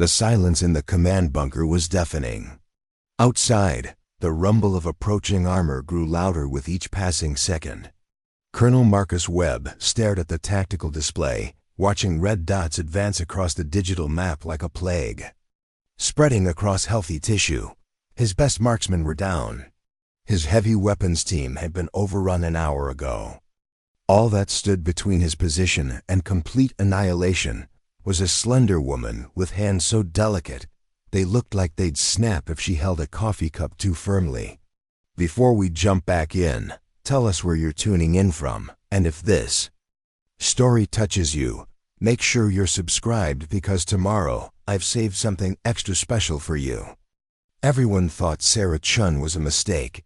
The silence in the command bunker was deafening. Outside, the rumble of approaching armor grew louder with each passing second. Colonel Marcus Webb stared at the tactical display, watching red dots advance across the digital map like a plague. Spreading across healthy tissue, his best marksmen were down. His heavy weapons team had been overrun an hour ago. All that stood between his position and complete annihilation was a slender woman with hands so delicate they looked like they'd snap if she held a coffee cup too firmly. Before we jump back in, tell us where you're tuning in from, and if this story touches you, make sure you're subscribed because tomorrow I've saved something extra special for you. Everyone thought Sarah Chun was a mistake.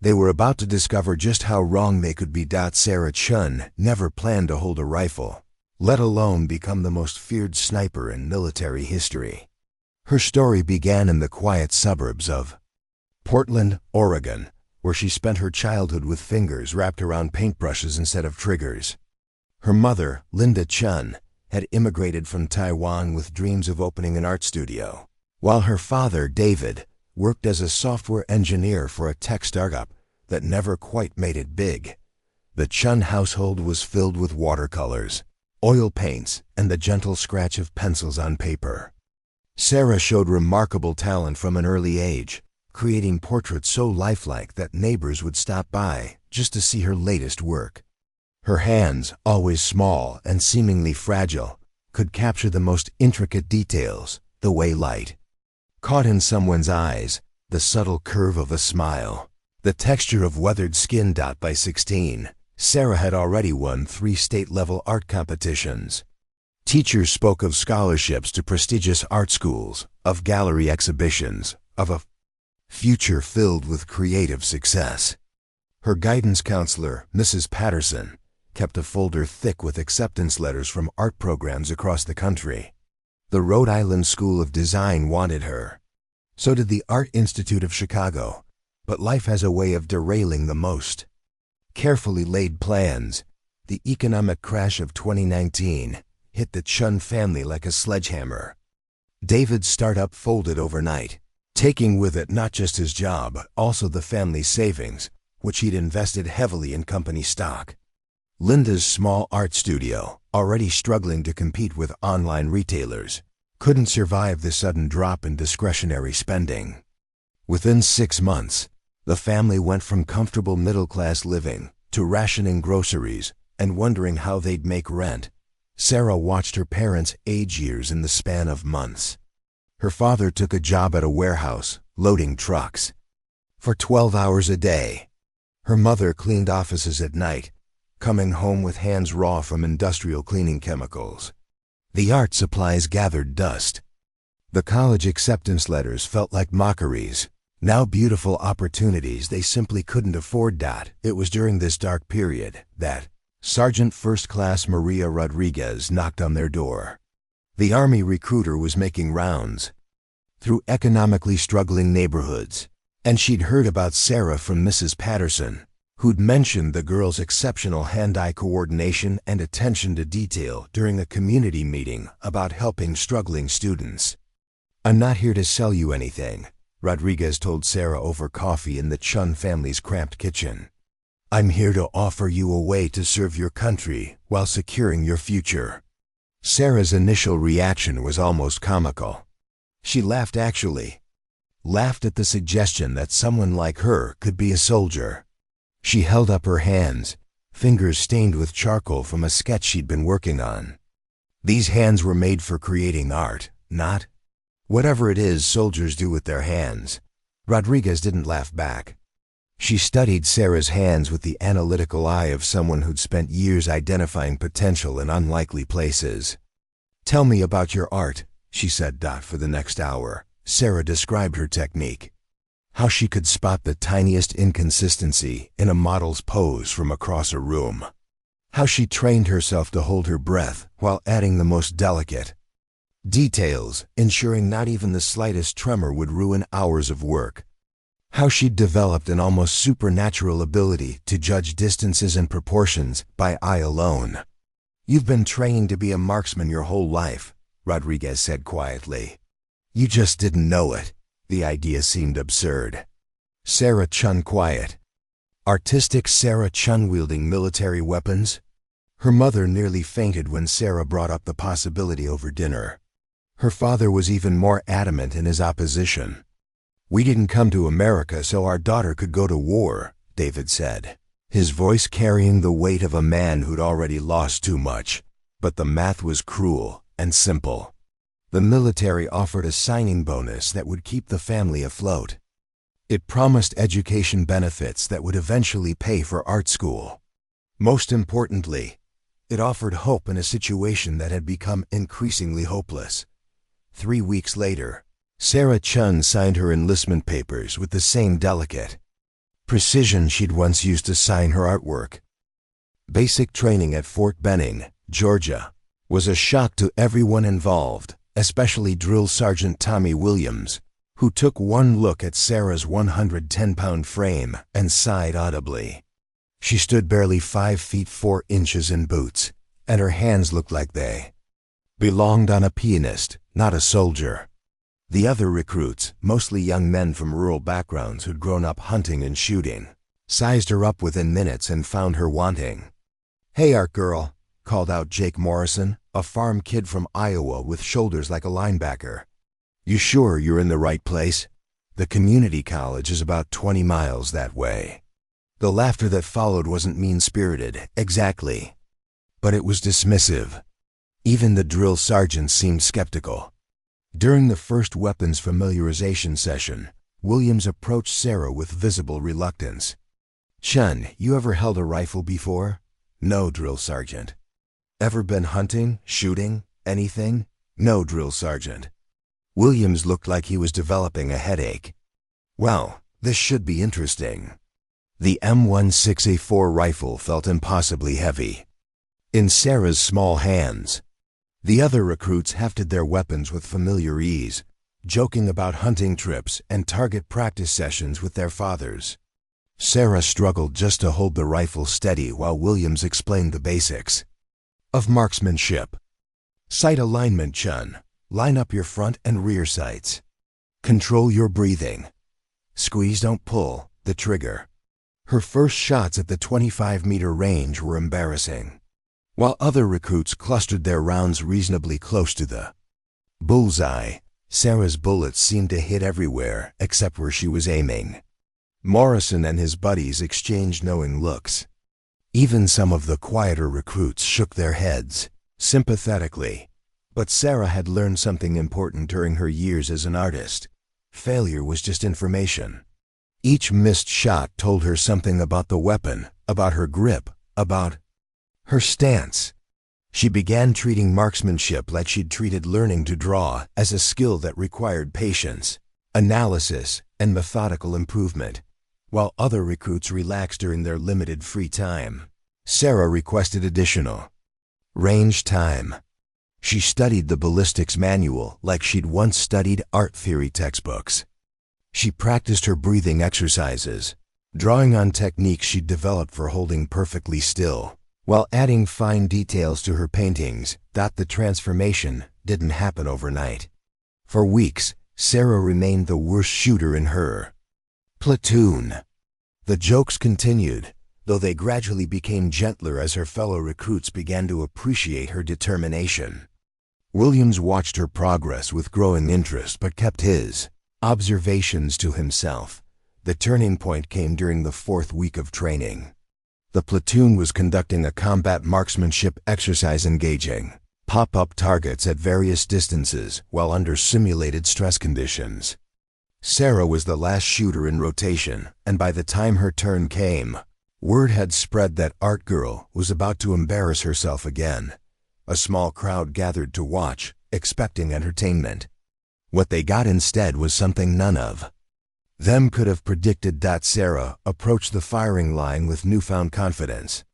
They were about to discover just how wrong they could be. Sarah Chun never planned to hold a rifle, let alone become the most feared sniper in military history. Her story began in the quiet suburbs of Portland, Oregon, where she spent her childhood with fingers wrapped around paintbrushes instead of triggers. Her mother, Linda Chun, had immigrated from Taiwan with dreams of opening an art studio, while her father, David, worked as a software engineer for a tech startup that never quite made it big. The Chun household was filled with watercolors, oil paints, and the gentle scratch of pencils on paper. Sarah showed remarkable talent from an early age, creating portraits so lifelike that neighbors would stop by just to see her latest work. Her hands, always small and seemingly fragile, could capture the most intricate details, the way light caught in someone's eyes, the subtle curve of a smile, the texture of weathered skin. By 16, Sarah had already won 3 state-level art competitions. Teachers spoke of scholarships to prestigious art schools, of gallery exhibitions, of a future filled with creative success. Her guidance counselor, Mrs. Patterson, kept a folder thick with acceptance letters from art programs across the country. The Rhode Island School of Design wanted her. So did the Art Institute of Chicago. But life has a way of derailing the most carefully laid plans. The economic crash of 2019 hit the Chun family like a sledgehammer. David's startup folded overnight, taking with it not just his job, but also the family's savings, which he'd invested heavily in company stock. Linda's small art studio, already struggling to compete with online retailers, couldn't survive the sudden drop in discretionary spending. Within 6 months, the family went from comfortable middle-class living to rationing groceries and wondering how they'd make rent. Sarah watched her parents age years in the span of months. Her father took a job at a warehouse, loading trucks, for 12 hours a day. Her mother cleaned offices at night, coming home with hands raw from industrial cleaning chemicals. The art supplies gathered dust. The college acceptance letters felt like mockeries, now beautiful opportunities they simply couldn't afford. It was during this dark period that Sergeant First Class Maria Rodriguez knocked on their door. The Army recruiter was making rounds through economically struggling neighborhoods, and she'd heard about Sarah from Mrs. Patterson, who'd mentioned the girl's exceptional hand-eye coordination and attention to detail during a community meeting about helping struggling students. "I'm not here to sell you anything," Rodriguez told Sarah over coffee in the Chun family's cramped kitchen. "I'm here to offer you a way to serve your country while securing your future." Sarah's initial reaction was almost comical. She laughed at the suggestion that someone like her could be a soldier. She held up her hands, fingers stained with charcoal from a sketch she'd been working on. These hands were made for creating art, not whatever it is soldiers do with their hands. Rodriguez didn't laugh back. She studied Sarah's hands with the analytical eye of someone who'd spent years identifying potential in unlikely places. "Tell me about your art," she said. For the next hour, Sarah described her technique, how she could spot the tiniest inconsistency in a model's pose from across a room, how she trained herself to hold her breath while adding the most delicate details, ensuring not even the slightest tremor would ruin hours of work. How she'd developed an almost supernatural ability to judge distances and proportions by eye alone. "You've been training to be a marksman your whole life," Rodriguez said quietly. You just didn't know it. The idea seemed absurd. Sarah Chun quiet. Artistic Sarah Chun wielding military weapons? Her mother nearly fainted when Sarah brought up the possibility over dinner. Her father was even more adamant in his opposition. "We didn't come to America so our daughter could go to war," David said, his voice carrying the weight of a man who'd already lost too much. But the math was cruel and simple. The military offered a signing bonus that would keep the family afloat. It promised education benefits that would eventually pay for art school. Most importantly, it offered hope in a situation that had become increasingly hopeless. 3 weeks later, Sarah Chun signed her enlistment papers with the same delicate precision she'd once used to sign her artwork. Basic training at Fort Benning, Georgia, was a shock to everyone involved, especially Drill Sergeant Tommy Williams, who took one look at Sarah's 110-pound frame and sighed audibly. She stood barely 5 feet 4 inches in boots, and her hands looked like they belonged on a pianist, not a soldier. The other recruits, mostly young men from rural backgrounds who'd grown up hunting and shooting, sized her up within minutes and found her wanting. "Hey, art girl," called out Jake Morrison, a farm kid from Iowa with shoulders like a linebacker. "You sure you're in the right place? The community college is about 20 miles that way." The laughter that followed wasn't mean-spirited, exactly, but it was dismissive. Even the drill sergeant seemed skeptical. During the first weapons familiarization session, Williams approached Sarah with visible reluctance. "Chun, you ever held a rifle before?" "No, drill sergeant." "Ever been hunting, shooting, anything?" "No, drill sergeant." Williams looked like he was developing a headache. "Well, this should be interesting." The M16A4 rifle felt impossibly heavy in Sarah's small hands. The other recruits hefted their weapons with familiar ease, joking about hunting trips and target practice sessions with their fathers. Sarah struggled just to hold the rifle steady while Williams explained the basics of marksmanship. "Sight alignment, Chun. Line up your front and rear sights. Control your breathing. Squeeze, don't pull, the trigger." Her first shots at the 25-meter range were embarrassing. While other recruits clustered their rounds reasonably close to the bullseye, Sarah's bullets seemed to hit everywhere except where she was aiming. Morrison and his buddies exchanged knowing looks. Even some of the quieter recruits shook their heads, sympathetically. But Sarah had learned something important during her years as an artist. Failure was just information. Each missed shot told her something about the weapon, about her grip, about her stance. She began treating marksmanship like she'd treated learning to draw, as a skill that required patience, analysis, and methodical improvement. While other recruits relaxed during their limited free time, Sarah requested additional range time. She studied the ballistics manual like she'd once studied art theory textbooks. She practiced her breathing exercises, drawing on techniques she'd developed for holding perfectly still, while adding fine details to her paintings. The transformation didn't happen overnight. For weeks, Sarah remained the worst shooter in her platoon. The jokes continued, though they gradually became gentler as her fellow recruits began to appreciate her determination. Williams watched her progress with growing interest but kept his observations to himself. The turning point came during the 4th week of training. The platoon was conducting a combat marksmanship exercise engaging pop-up targets at various distances while under simulated stress conditions. Sarah was the last shooter in rotation, and by the time her turn came, word had spread that Art Girl was about to embarrass herself again. A small crowd gathered to watch, expecting entertainment. What they got instead was something none of them could have predicted. Sarah approached the firing line with newfound confidence.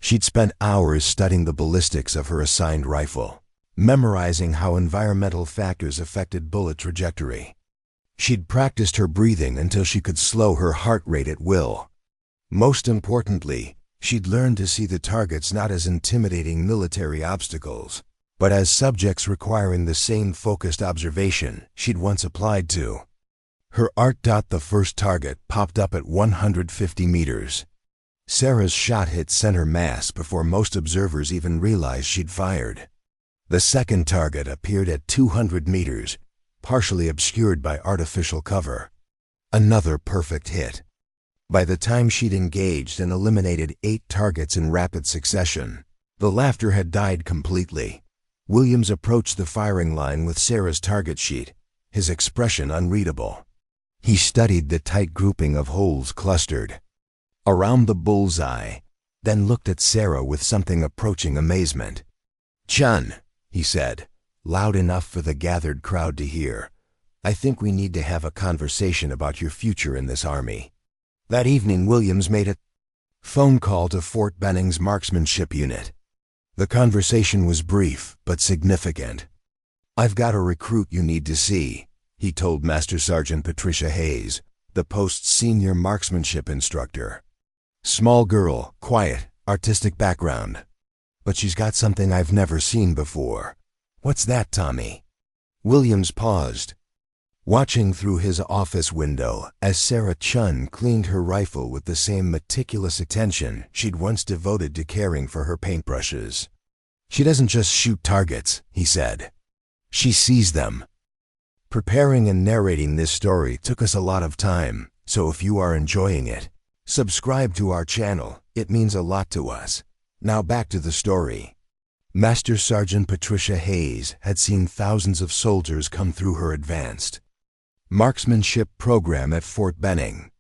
She'd spent hours studying the ballistics of her assigned rifle, memorizing how environmental factors affected bullet trajectory. She'd practiced her breathing until she could slow her heart rate at will. Most importantly, she'd learned to see the targets not as intimidating military obstacles, but as subjects requiring the same focused observation she'd once applied to. Her art. The first target popped up at 150 meters. Sarah's shot hit center mass before most observers even realized she'd fired. The second target appeared at 200 meters, partially obscured by artificial cover. Another perfect hit. By the time she'd engaged and eliminated 8 targets in rapid succession, the laughter had died completely. Williams approached the firing line with Sarah's target sheet, his expression unreadable. He studied the tight grouping of holes clustered around the bullseye, then looked at Sarah with something approaching amazement. "Chun," he said, loud enough for the gathered crowd to hear, "I think we need to have a conversation about your future in this army." That evening, Williams made a phone call to Fort Benning's marksmanship unit. The conversation was brief but significant. "I've got a recruit you need to see," he told Master Sergeant Patricia Hayes, the post's senior marksmanship instructor. "Small girl, quiet, artistic background. But she's got something I've never seen before." "What's that, Tommy?" Williams paused, watching through his office window as Sarah Chun cleaned her rifle with the same meticulous attention she'd once devoted to caring for her paintbrushes. "She doesn't just shoot targets," he said. "She sees them." Preparing and narrating this story took us a lot of time, so if you are enjoying it, subscribe to our channel. It means a lot to us. Now back to the story. Master Sergeant Patricia Hayes had seen thousands of soldiers come through her advanced marksmanship program at Fort Benning.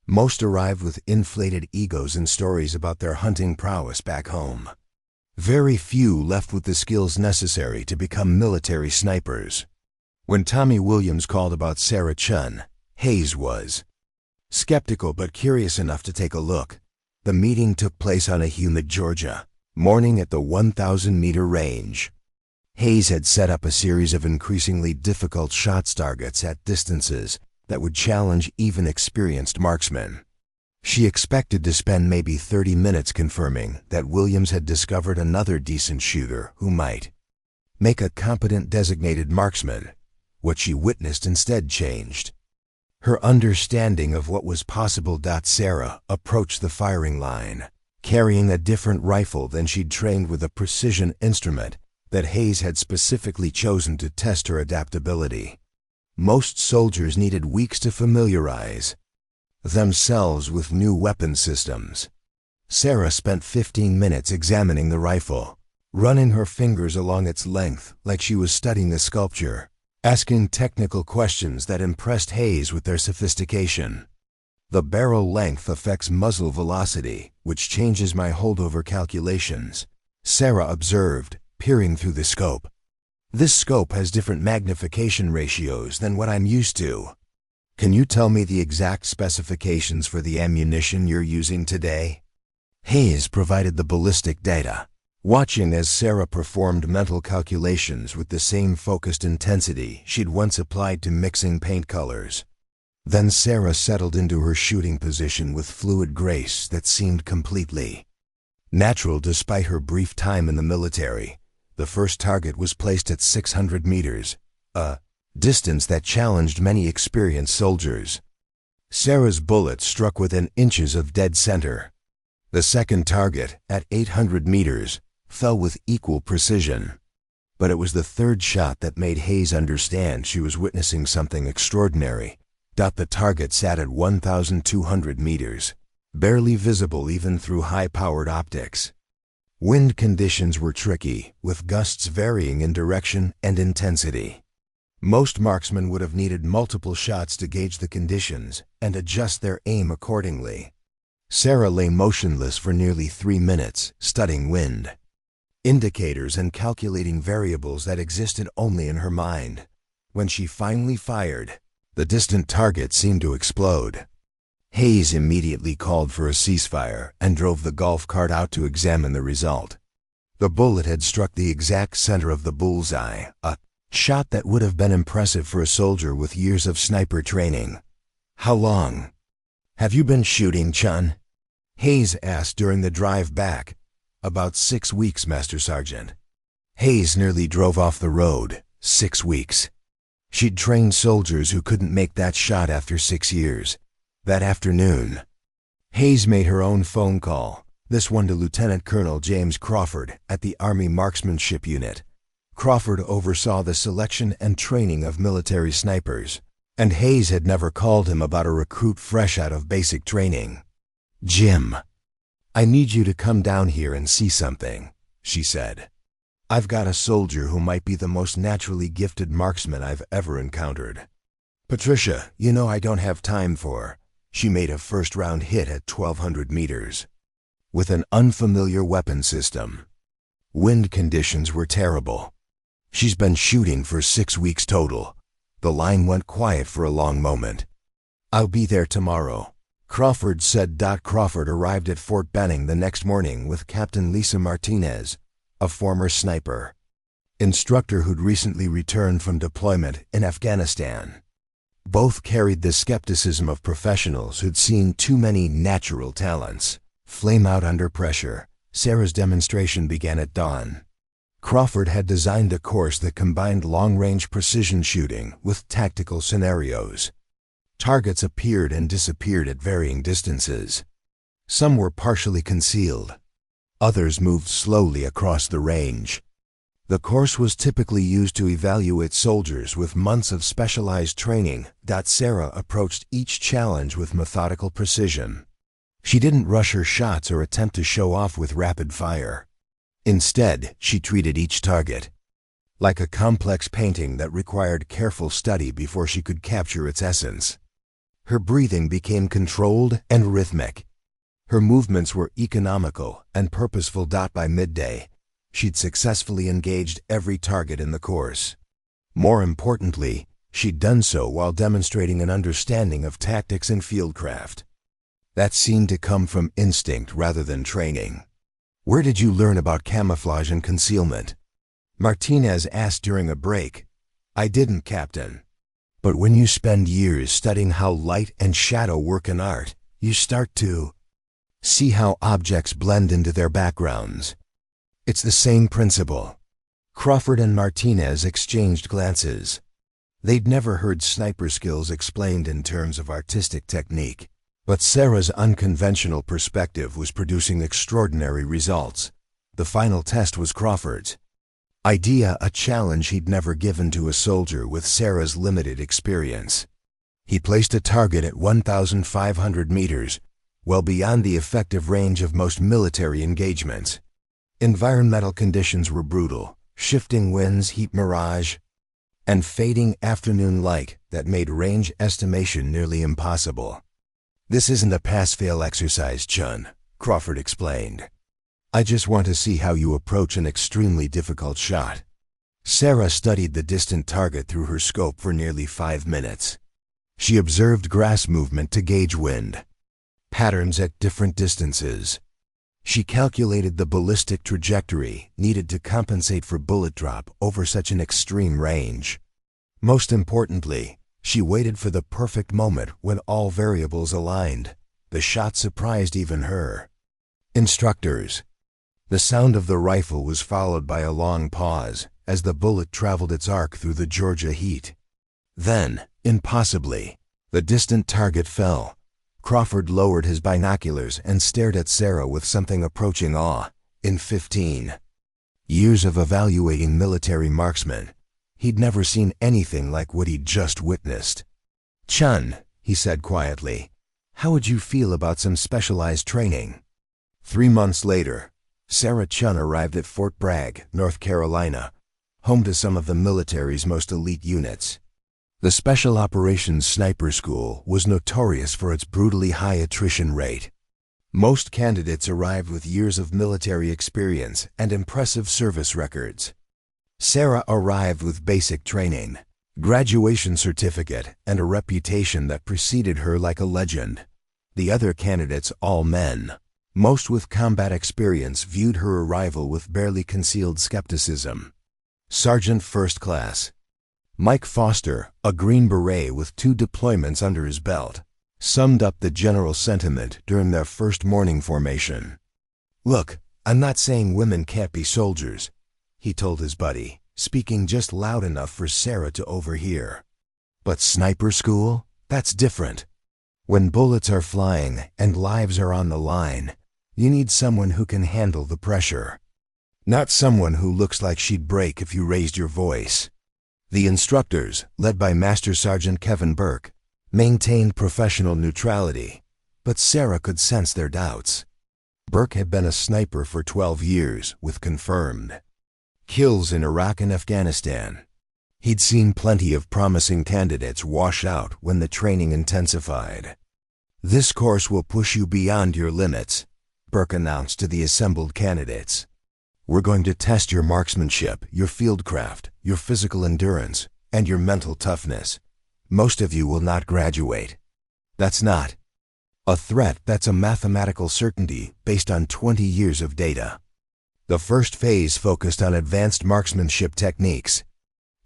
Most arrived with inflated egos and stories about their hunting prowess back home. Very few left with the skills necessary to become military snipers. When Tommy Williams called about Sarah Chun, Hayes was skeptical but curious enough to take a look. The meeting took place on a humid Georgia morning at the 1,000-meter range. Hayes had set up a series of increasingly difficult shot targets at distances that would challenge even experienced marksmen. She expected to spend maybe 30 minutes confirming that Williams had discovered another decent shooter who might make a competent designated marksman. What she witnessed instead changed her understanding of what was possible. Sarah approached the firing line, carrying a different rifle than she'd trained with, a precision instrument that Hayes had specifically chosen to test her adaptability. Most soldiers needed weeks to familiarize themselves with new weapon systems. Sarah spent 15 minutes examining the rifle, running her fingers along its length like she was studying a sculpture, asking technical questions that impressed Hayes with their sophistication. "The barrel length affects muzzle velocity, which changes my holdover calculations," Sarah observed, peering through the scope. "This scope has different magnification ratios than what I'm used to. Can you tell me the exact specifications for the ammunition you're using today?" Hayes provided the ballistic data, watching as Sarah performed mental calculations with the same focused intensity she'd once applied to mixing paint colors. Then Sarah settled into her shooting position with fluid grace that seemed completely natural despite her brief time in the military. The first target was placed at 600 meters, a distance that challenged many experienced soldiers. Sarah's bullet struck within inches of dead center. The second target, at 800 meters, fell with equal precision. But it was the third shot that made Hayes understand she was witnessing something extraordinary. The target sat at 1,200 meters, barely visible even through high-powered optics. Wind conditions were tricky, with gusts varying in direction and intensity. Most marksmen would have needed multiple shots to gauge the conditions and adjust their aim accordingly. Sarah lay motionless for nearly 3 minutes, studying wind indicators and calculating variables that existed only in her mind. When she finally fired, the distant target seemed to explode. Hayes immediately called for a ceasefire and drove the golf cart out to examine the result. The bullet had struck the exact center of the bullseye, a shot that would have been impressive for a soldier with years of sniper training. "How long have you been shooting, Chun?" Hayes asked during the drive back. "About 6 weeks, Master Sergeant." Hayes nearly drove off the road. 6 weeks. She'd trained soldiers who couldn't make that shot after 6 years. That afternoon, Hayes made her own phone call, this one to Lieutenant Colonel James Crawford at the Army Marksmanship Unit. Crawford oversaw the selection and training of military snipers, and Hayes had never called him about a recruit fresh out of basic training. "Jim, I need you to come down here and see something," she said. "I've got a soldier who might be the most naturally gifted marksman I've ever encountered. Patricia, you know I don't have time for." She made a first-round hit at 1,200 meters. With an unfamiliar weapon system. Wind conditions were terrible. "She's been shooting for 6 weeks total." The line went quiet for a long moment. "I'll be there tomorrow," Crawford said. Crawford arrived at Fort Benning the next morning with Captain Lisa Martinez, a former sniper instructor who'd recently returned from deployment in Afghanistan. Both carried the skepticism of professionals who'd seen too many natural talents flame out under pressure. Sarah's demonstration began at dawn. Crawford had designed a course that combined long-range precision shooting with tactical scenarios. Targets appeared and disappeared at varying distances. Some were partially concealed. Others moved slowly across the range. The course was typically used to evaluate soldiers with months of specialized training. Sarah approached each challenge with methodical precision. She didn't rush her shots or attempt to show off with rapid fire. Instead, she treated each target like a complex painting that required careful study before she could capture its essence. Her breathing became controlled and rhythmic. Her movements were economical and purposeful. By midday, she'd successfully engaged every target in the course. More importantly, she'd done so while demonstrating an understanding of tactics and fieldcraft that seemed to come from instinct rather than training. "Where did you learn about camouflage and concealment?" Martinez asked during a break. "I didn't, Captain. But when you spend years studying how light and shadow work in art, you start to see how objects blend into their backgrounds. It's the same principle." Crawford and Martinez exchanged glances. They'd never heard sniper skills explained in terms of artistic technique, but Sarah's unconventional perspective was producing extraordinary results. The final test was Crawford's idea, a challenge he'd never given to a soldier with Sarah's limited experience. He placed a target at 1,500 meters, well beyond the effective range of most military engagements. Environmental conditions were brutal: shifting winds, heat mirage, and fading afternoon light that made range estimation nearly impossible. "This isn't a pass-fail exercise, Chun," Crawford explained. "I just want to see how you approach an extremely difficult shot." Sarah studied the distant target through her scope for nearly 5 minutes. She observed grass movement to gauge wind patterns at different distances. She calculated the ballistic trajectory needed to compensate for bullet drop over such an extreme range. Most importantly, she waited for the perfect moment when all variables aligned. The shot surprised even her instructors. The sound of the rifle was followed by a long pause as the bullet traveled its arc through the Georgia heat. Then, impossibly, the distant target fell. Crawford lowered his binoculars and stared at Sarah with something approaching awe. In 15 years of evaluating military marksmen, he'd never seen anything like what he'd just witnessed. "Chun," he said quietly, "how would you feel about some specialized training?" 3 months later, Sarah Chun arrived at Fort Bragg, North Carolina, home to some of the military's most elite units. The Special Operations Sniper School was notorious for its brutally high attrition rate. Most candidates arrived with years of military experience and impressive service records. Sarah arrived with basic training, graduation certificate, and a reputation that preceded her like a legend. The other candidates, all men, most with combat experience, viewed her arrival with barely concealed skepticism. Sergeant First Class Mike Foster, a Green Beret with 2 deployments under his belt, summed up the general sentiment during their first morning formation. "Look, I'm not saying women can't be soldiers. he told his buddy, speaking just loud enough for Sarah to overhear. But sniper school? That's different. When bullets are flying and lives are on the line, you need someone who can handle the pressure. Not someone who looks like she'd break if you raised your voice. The instructors, led by Master Sergeant Kevin Burke, maintained professional neutrality, but Sarah could sense their doubts. Burke had been a sniper for 12 years, with confirmed kills in Iraq and Afghanistan. He'd seen plenty of promising candidates wash out when the training intensified. "This course will push you beyond your limits," Burke announced to the assembled candidates. "We're going to test your marksmanship, your fieldcraft, your physical endurance, and your mental toughness. Most of you will not graduate. That's not a threat, that's a mathematical certainty based on 20 years of data." The first phase focused on advanced marksmanship techniques.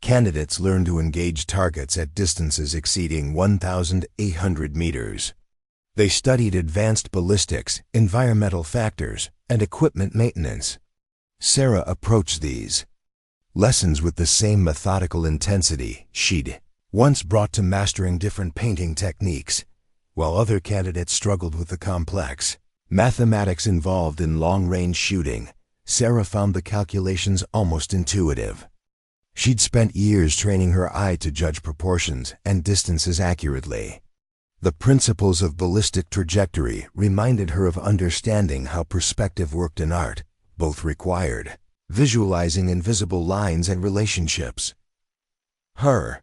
Candidates learned to engage targets at distances exceeding 1,800 meters. They studied advanced ballistics, environmental factors, and equipment maintenance. Sarah approached these lessons with the same methodical intensity she'd once brought to mastering different painting techniques, while other candidates struggled with the complex mathematics involved in long-range shooting. Sarah found the calculations almost intuitive. She'd spent years training her eye to judge proportions and distances accurately. The principles of ballistic trajectory reminded her of understanding how perspective worked in art, both required visualizing invisible lines and relationships. Her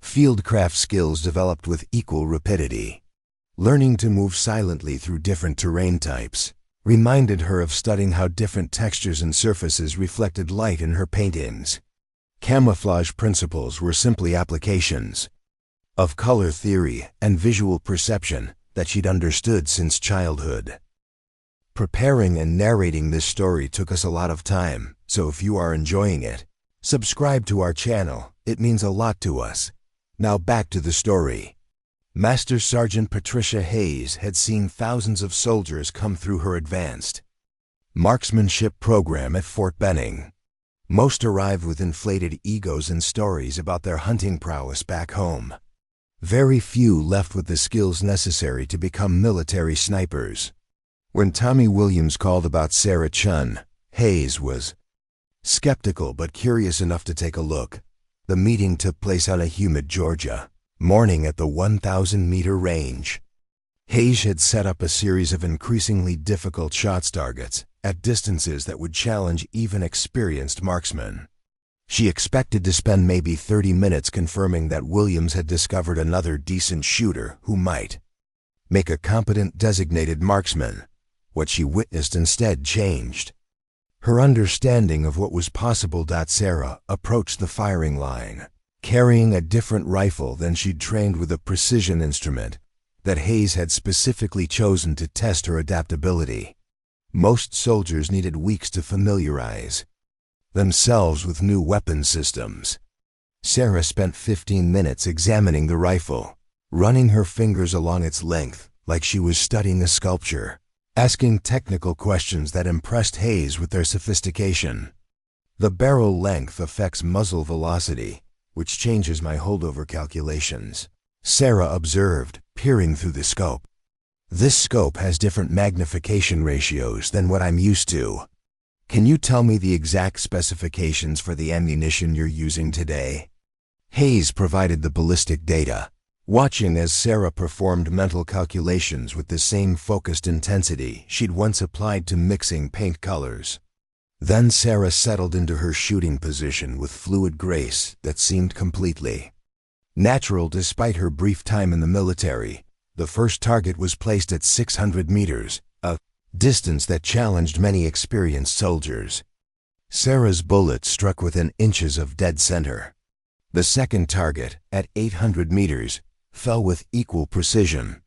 fieldcraft skills developed with equal rapidity. Learning to move silently through different terrain types reminded her of studying how different textures and surfaces reflected light in her paintings. Camouflage principles were simply applications of color theory and visual perception that she'd understood since childhood. Preparing and narrating this story took us a lot of time, so if you are enjoying it, subscribe to our channel. It means a lot to us. Now back to the story. Master Sergeant Patricia Hayes had seen thousands of soldiers come through her advanced marksmanship program at Fort Benning. Most arrived with inflated egos and stories about their hunting prowess back home. Very few left with the skills necessary to become military snipers. When Tommy Williams called about Sarah Chun, Hayes was skeptical but curious enough to take a look. The meeting took place on a humid Georgia morning at the 1,000-meter range. Hayes had set up a series of increasingly difficult shots targets at distances that would challenge even experienced marksmen. She expected to spend maybe 30 minutes confirming that Williams had discovered another decent shooter who might make a competent designated marksman. What she witnessed instead changed her understanding of what was possible. Sarah approached the firing line, carrying a different rifle than she'd trained with, a precision instrument that Hayes had specifically chosen to test her adaptability. Most soldiers needed weeks to familiarize themselves with new weapon systems. Sarah spent 15 minutes examining the rifle, running her fingers along its length like she was studying a sculpture, asking technical questions that impressed Hayes with their sophistication. "The barrel length affects muzzle velocity, which changes my holdover calculations," Sarah observed, peering through the scope. "This scope has different magnification ratios than what I'm used to. Can you tell me the exact specifications for the ammunition you're using today?" Hayes provided the ballistic data, watching as Sarah performed mental calculations with the same focused intensity she'd once applied to mixing paint colors. Then Sarah settled into her shooting position with fluid grace that seemed completely natural despite her brief time in the military. The first target was placed at 600 meters, a distance that challenged many experienced soldiers. Sarah's bullet struck within inches of dead center. The second target, at 800 meters, fell with equal precision.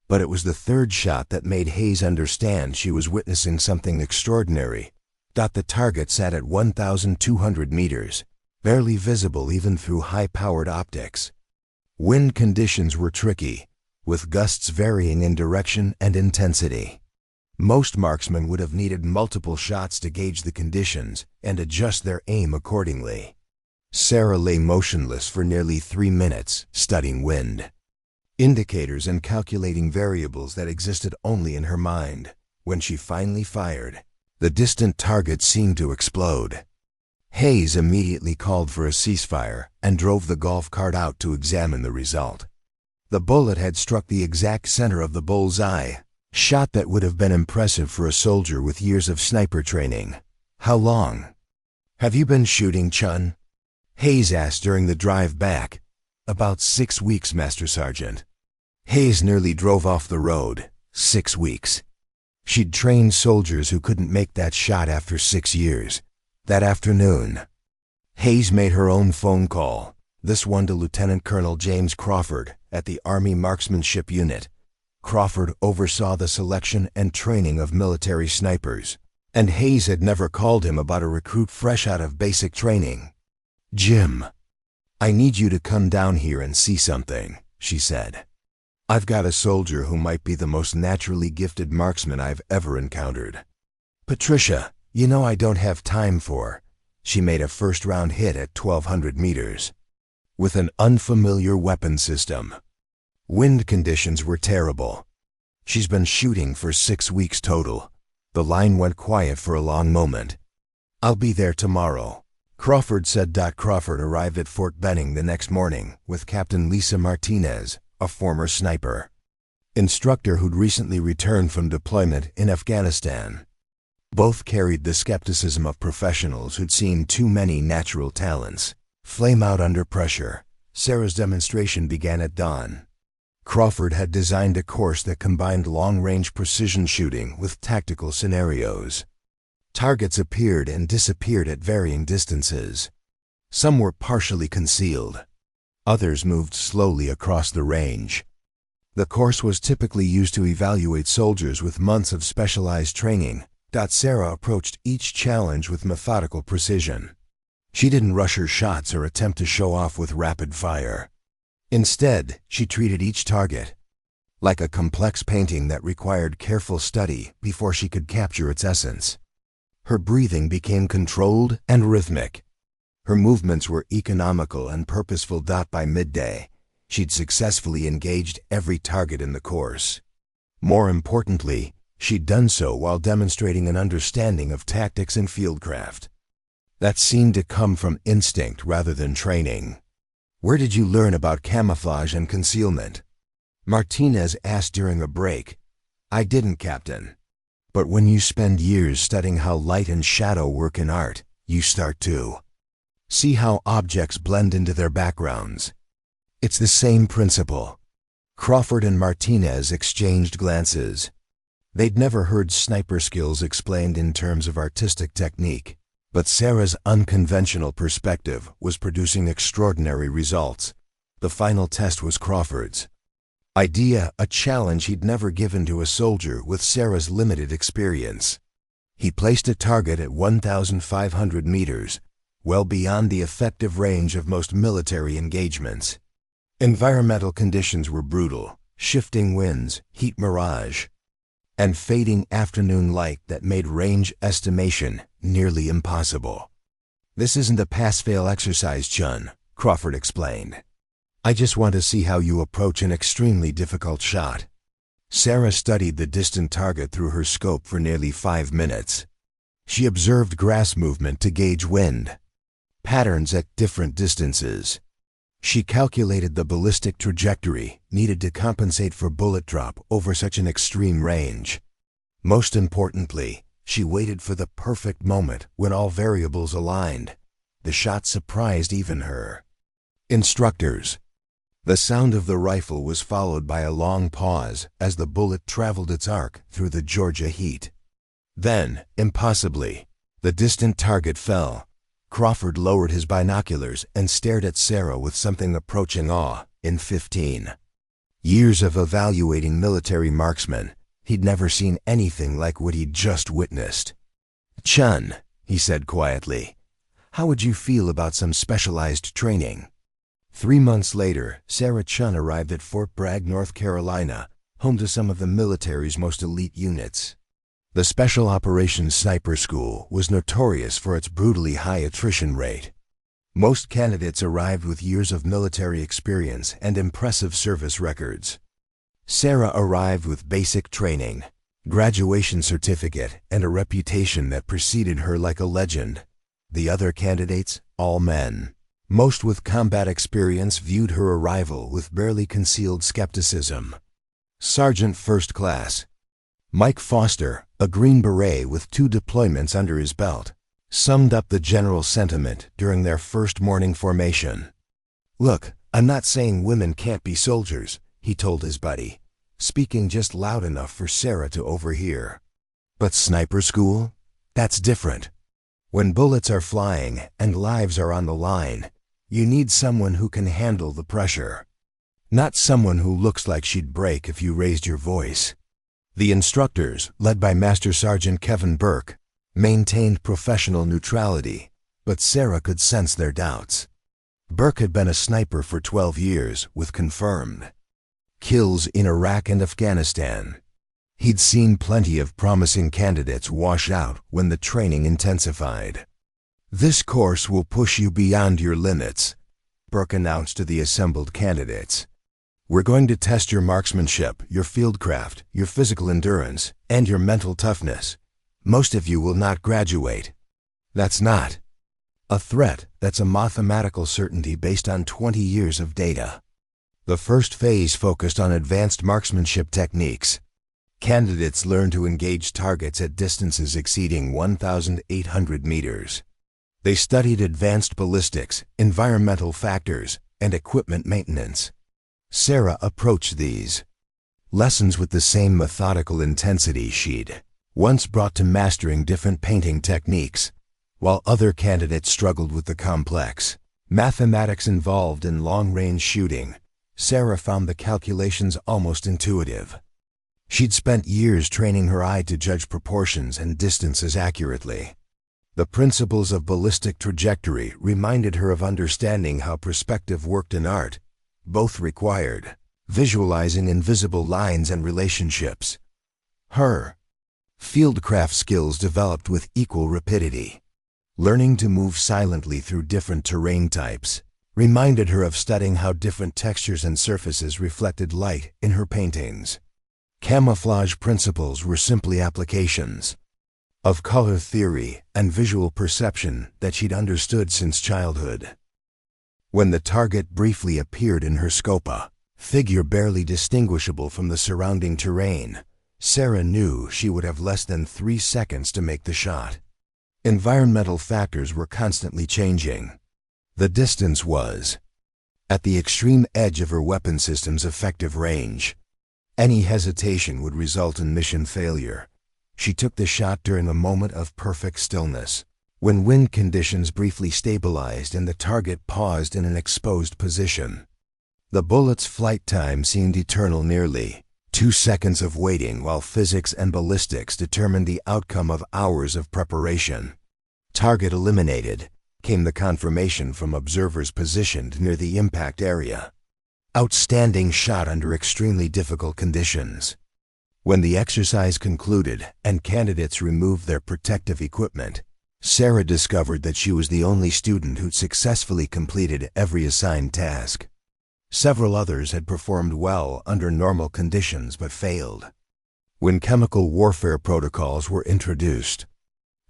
But it was the third shot that made Hayes understand she was witnessing something extraordinary. The target sat at 1,200 meters, barely visible even through high-powered optics. Wind conditions were tricky, with gusts varying in direction and intensity. Most marksmen would have needed multiple shots to gauge the conditions and adjust their aim accordingly. Sarah lay motionless for nearly 3 minutes, studying wind, indicators and calculating variables that existed only in her mind. When she finally fired, the distant target seemed to explode. Hayes immediately called for a ceasefire and drove the golf cart out to examine the result. The bullet had struck the exact center of the bullseye, shot that would have been impressive for a soldier with years of sniper training. "How long have you been shooting, Chun?" Hayes asked during the drive back. "About 6 weeks, Master Sergeant." Hayes nearly drove off the road. 6 weeks. She'd trained soldiers who couldn't make that shot after 6 years. That afternoon, Hayes made her own phone call, this one to Lieutenant Colonel James Crawford at the Army Marksmanship Unit. Crawford oversaw the selection and training of military snipers, and Hayes had never called him about a recruit fresh out of basic training. "Jim, I need you to come down here and see something," she said. "I've got a soldier who might be the most naturally gifted marksman I've ever encountered." "Patricia, you know I don't have time for." She made a first-round hit at 1,200 meters with an unfamiliar weapon system. Wind conditions were terrible. "She's been shooting for 6 weeks total." The line went quiet for a long moment. "I'll be there tomorrow," Crawford said. Crawford arrived at Fort Benning the next morning with Captain Lisa Martinez, a former sniper instructor who'd recently returned from deployment in Afghanistan. Both carried the skepticism of professionals who'd seen too many natural talents flame out under pressure. Sarah's demonstration began at dawn. Crawford had designed a course that combined long-range precision shooting with tactical scenarios. Targets appeared and disappeared at varying distances. Some were partially concealed. Others moved slowly across the range. The course was typically used to evaluate soldiers with months of specialized training. Sarah approached each challenge with methodical precision. She didn't rush her shots or attempt to show off with rapid fire. Instead, she treated each target like a complex painting that required careful study before she could capture its essence. Her breathing became controlled and rhythmic. Her movements were economical and purposeful. By midday, she'd successfully engaged every target in the course. More importantly, she'd done so while demonstrating an understanding of tactics and fieldcraft that seemed to come from instinct rather than training. "Where did you learn about camouflage and concealment?" Martinez asked during a break. "I didn't, Captain. But when you spend years studying how light and shadow work in art, you start to see how objects blend into their backgrounds. It's the same principle." Crawford and Martinez exchanged glances. They'd never heard sniper skills explained in terms of artistic technique, but Sarah's unconventional perspective was producing extraordinary results. The final test was Crawford's idea, a challenge he'd never given to a soldier with Sarah's limited experience. He placed a target at 1,500 meters, well beyond the effective range of most military engagements. Environmental conditions were brutal: shifting winds, heat mirage, and fading afternoon light that made range estimation nearly impossible. "This isn't a pass-fail exercise, Chun," Crawford explained. "I just want to see how you approach an extremely difficult shot." Sarah studied the distant target through her scope for nearly 5 minutes. She observed grass movement to gauge wind patterns at different distances. She calculated the ballistic trajectory needed to compensate for bullet drop over such an extreme range. Most importantly, she waited for the perfect moment when all variables aligned. The shot surprised even her instructors. The sound of the rifle was followed by a long pause as the bullet traveled its arc through the Georgia heat. Then, impossibly, the distant target fell. Crawford lowered his binoculars and stared at Sarah with something approaching awe. In 15 years of evaluating military marksmen, he'd never seen anything like what he'd just witnessed. "Chun," he said quietly, "how would you feel about some specialized training?" 3 months later, Sarah Chun arrived at Fort Bragg, North Carolina, home to some of the military's most elite units. The Special Operations Sniper School was notorious for its brutally high attrition rate. Most candidates arrived with years of military experience and impressive service records. Sarah arrived with basic training, graduation certificate, and a reputation that preceded her like a legend. The other candidates, all men, most with combat experience, viewed her arrival with barely concealed skepticism. Sergeant First Class Mike Foster, a Green Beret with 2 deployments under his belt, summed up the general sentiment during their first morning formation. "Look, I'm not saying women can't be soldiers," he told his buddy, speaking just loud enough for Sarah to overhear. "But sniper school? That's different. When bullets are flying and lives are on the line, you need someone who can handle the pressure. Not someone who looks like she'd break if you raised your voice." The instructors, led by Master Sergeant Kevin Burke, maintained professional neutrality, but Sarah could sense their doubts. Burke had been a sniper for 12 years, with confirmed kills in Iraq and Afghanistan. He'd seen plenty of promising candidates wash out when the training intensified. "This course will push you beyond your limits," Burke announced to the assembled candidates. "We're going to test your marksmanship, your fieldcraft, your physical endurance, and your mental toughness. Most of you will not graduate. That's not a threat, that's a mathematical certainty based on 20 years of data." The first phase focused on advanced marksmanship techniques. Candidates learned to engage targets at distances exceeding 1,800 meters. They studied advanced ballistics, environmental factors, and equipment maintenance. Sarah approached these lessons with the same methodical intensity she'd once brought to mastering different painting techniques. While other candidates struggled with the complex mathematics involved in long-range shooting, Sarah found the calculations almost intuitive. She'd spent years training her eye to judge proportions and distances accurately. The principles of ballistic trajectory reminded her of understanding how perspective worked in art. Both required visualizing invisible lines and relationships. Her fieldcraft skills developed with equal rapidity. Learning to move silently through different terrain types reminded her of studying how different textures and surfaces reflected light in her paintings. Camouflage principles were simply applications of color theory and visual perception that she'd understood since childhood. When the target briefly appeared in her scope, a figure barely distinguishable from the surrounding terrain, Sarah knew she would have less than 3 seconds to make the shot. Environmental factors were constantly changing. The distance was at the extreme edge of her weapon system's effective range. Any hesitation would result in mission failure. She took the shot during a moment of perfect stillness, when wind conditions briefly stabilized and the target paused in an exposed position. The bullet's flight time seemed eternal, nearly 2 seconds of waiting, while physics and ballistics determined the outcome of hours of preparation. Target eliminated, came the confirmation from observers positioned near the impact area. Outstanding shot under extremely difficult conditions. When the exercise concluded and candidates removed their protective equipment, Sarah discovered that she was the only student who'd successfully completed every assigned task. Several others had performed well under normal conditions but failed. When chemical warfare protocols were introduced,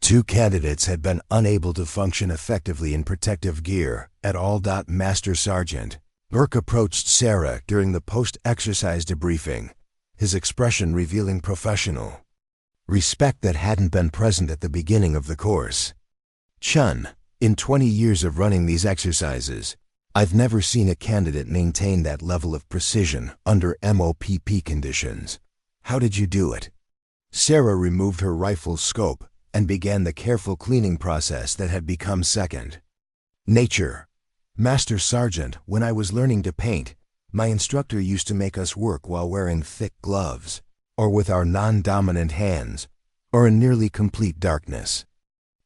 2 candidates had been unable to function effectively in protective gear at all. Master Sergeant Burke approached Sarah during the post-exercise debriefing, his expression revealing professional respect that hadn't been present at the beginning of the course. "Chun, in 20 years of running these exercises, I've never seen a candidate maintain that level of precision under MOPP conditions. How did you do it?" Sarah removed her rifle's scope and began the careful cleaning process that had become second nature. "Master Sergeant, when I was learning to paint, my instructor used to make us work while wearing thick gloves, or with our non-dominant hands, or in nearly complete darkness.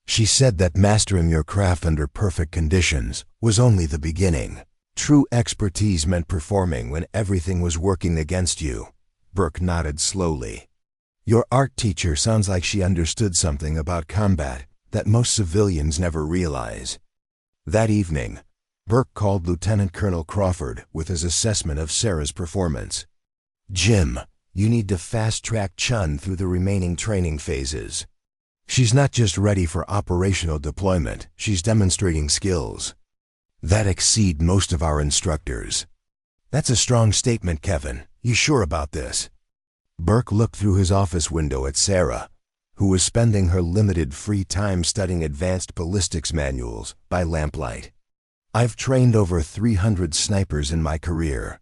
She said that mastering your craft under perfect conditions was only the beginning. True expertise meant performing when everything was working against you." Burke nodded slowly. Your art teacher sounds like she understood something about combat that most civilians never realize. That evening, Burke called Lieutenant Colonel Crawford with his assessment of Sarah's performance. "Jim, you need to fast-track Chun through the remaining training phases. She's not just ready for operational deployment, she's demonstrating skills that exceed most of our instructors." "That's a strong statement, Kevin. You sure about this?" Burke looked through his office window at Sarah, who was spending her limited free time studying advanced ballistics manuals by lamplight. "I've trained over 300 snipers in my career.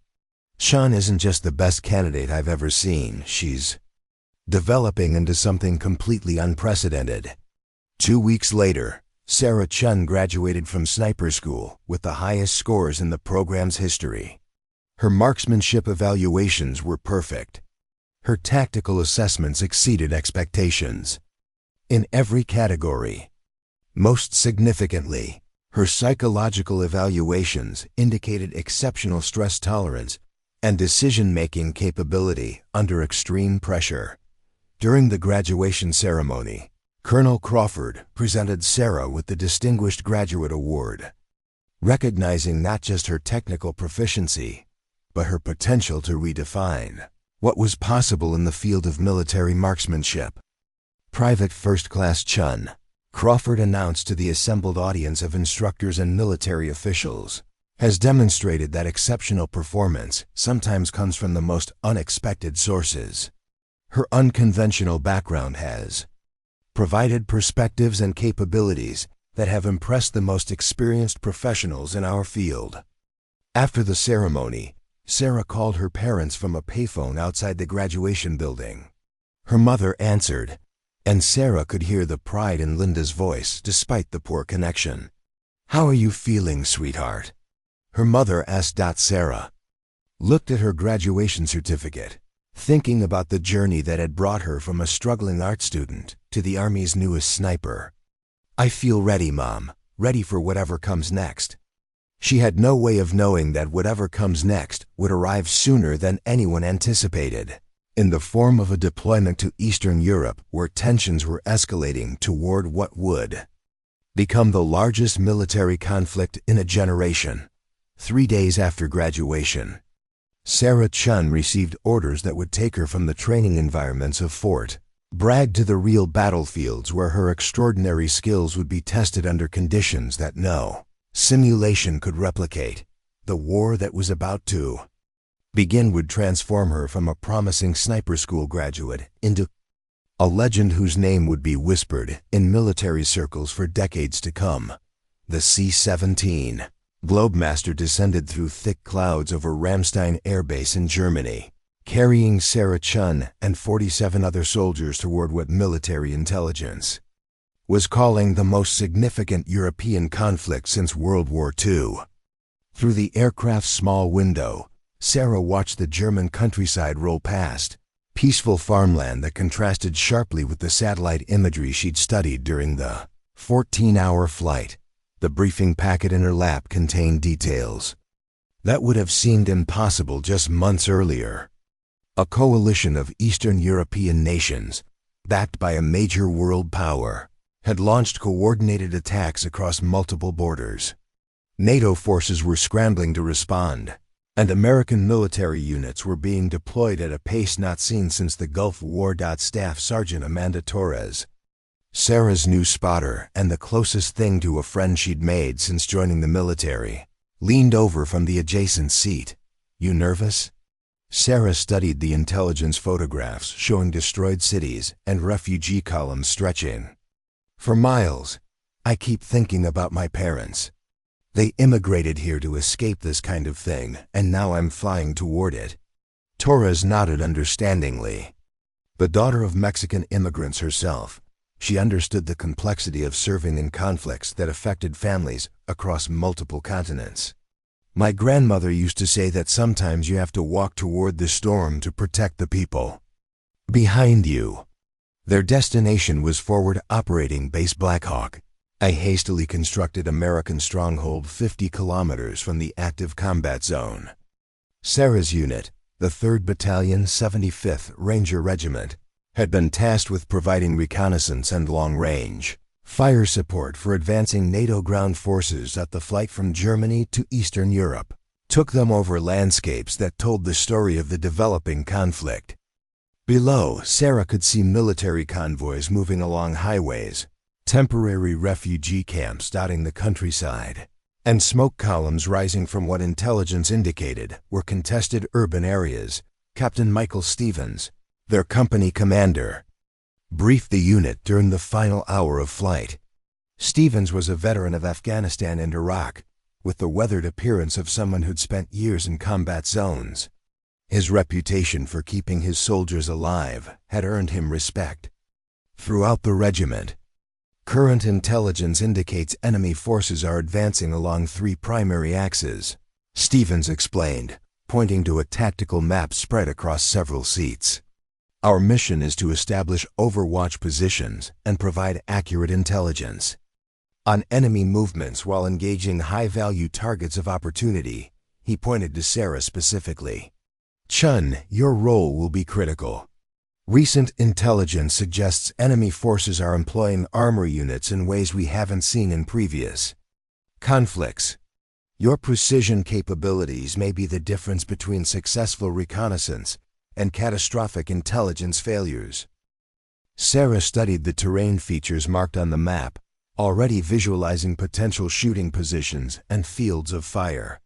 Chun isn't just the best candidate I've ever seen, she's developing into something completely unprecedented." 2 weeks later, Sarah Chun graduated from sniper school with the highest scores in the program's history. Her marksmanship evaluations were perfect. Her tactical assessments exceeded expectations in every category. Most significantly, her psychological evaluations indicated exceptional stress tolerance and decision-making capability under extreme pressure. During the graduation ceremony, Colonel Crawford presented Sarah with the Distinguished Graduate Award, recognizing not just her technical proficiency, but her potential to redefine what was possible in the field of military marksmanship. "Private First Class Chun," Crawford announced to the assembled audience of instructors and military officials, "has demonstrated that exceptional performance sometimes comes from the most unexpected sources. Her unconventional background has provided perspectives and capabilities that have impressed the most experienced professionals in our field." After the ceremony, Sarah called her parents from a payphone outside the graduation building. Her mother answered, and Sarah could hear the pride in Linda's voice despite the poor connection. "How are you feeling, sweetheart?" her mother asked. Sarah looked at her graduation certificate, thinking about the journey that had brought her from a struggling art student to the Army's newest sniper. "I feel ready, Mom, ready for whatever comes next." She had no way of knowing that whatever comes next would arrive sooner than anyone anticipated, in the form of a deployment to Eastern Europe where tensions were escalating toward what would become the largest military conflict in a generation. 3 days after graduation, Sarah Chun received orders that would take her from the training environments of Fort Bragg to the real battlefields where her extraordinary skills would be tested under conditions that no simulation could replicate. The war that was about to begin would transform her from a promising sniper school graduate into a legend whose name would be whispered in military circles for decades to come. The C-17 Globemaster descended through thick clouds over Ramstein Air Base in Germany, carrying Sarah Chun and 47 other soldiers toward what military intelligence was calling the most significant European conflict since World War II. Through the aircraft's small window, Sarah watched the German countryside roll past, peaceful farmland that contrasted sharply with the satellite imagery she'd studied during the 14-hour flight. The briefing packet in her lap contained details that would have seemed impossible just months earlier. A coalition of Eastern European nations, backed by a major world power, had launched coordinated attacks across multiple borders. NATO forces were scrambling to respond, and American military units were being deployed at a pace not seen since the Gulf War. Staff Sergeant Amanda Torres, Sarah's new spotter and the closest thing to a friend she'd made since joining the military, leaned over from the adjacent seat. "You nervous?" Sarah studied the intelligence photographs showing destroyed cities and refugee columns stretching for miles. "I keep thinking about my parents. They immigrated here to escape this kind of thing, and now I'm flying toward it." Torres nodded understandingly. The daughter of Mexican immigrants herself, she understood the complexity of serving in conflicts that affected families across multiple continents. "My grandmother used to say that sometimes you have to walk toward the storm to protect the people behind you." Their destination was Forward Operating Base Blackhawk, a hastily constructed American stronghold 50 kilometers from the active combat zone. Sarah's unit, the 3rd Battalion 75th Ranger Regiment, had been tasked with providing reconnaissance and long-range fire support for advancing NATO ground forces at the flight from Germany to Eastern Europe took them over landscapes that told the story of the developing conflict. Below, Sarah could see military convoys moving along highways, temporary refugee camps dotting the countryside, and smoke columns rising from what intelligence indicated were contested urban areas. Captain Michael Stevens, their company commander, briefed the unit during the final hour of flight. Stevens was a veteran of Afghanistan and Iraq, with the weathered appearance of someone who'd spent years in combat zones. His reputation for keeping his soldiers alive had earned him respect. Throughout the regiment, current intelligence indicates enemy forces are advancing along 3 primary axes, Stevens explained, pointing to a tactical map spread across several seats. Our mission is to establish overwatch positions and provide accurate intelligence on enemy movements while engaging high-value targets of opportunity. He pointed to Sarah specifically. Chun, your role will be critical. Recent intelligence suggests enemy forces are employing armor units in ways we haven't seen in previous conflicts. Your precision capabilities may be the difference between successful reconnaissance and catastrophic intelligence failures. Sarah studied the terrain features marked on the map, already visualizing potential shooting positions and fields of fire.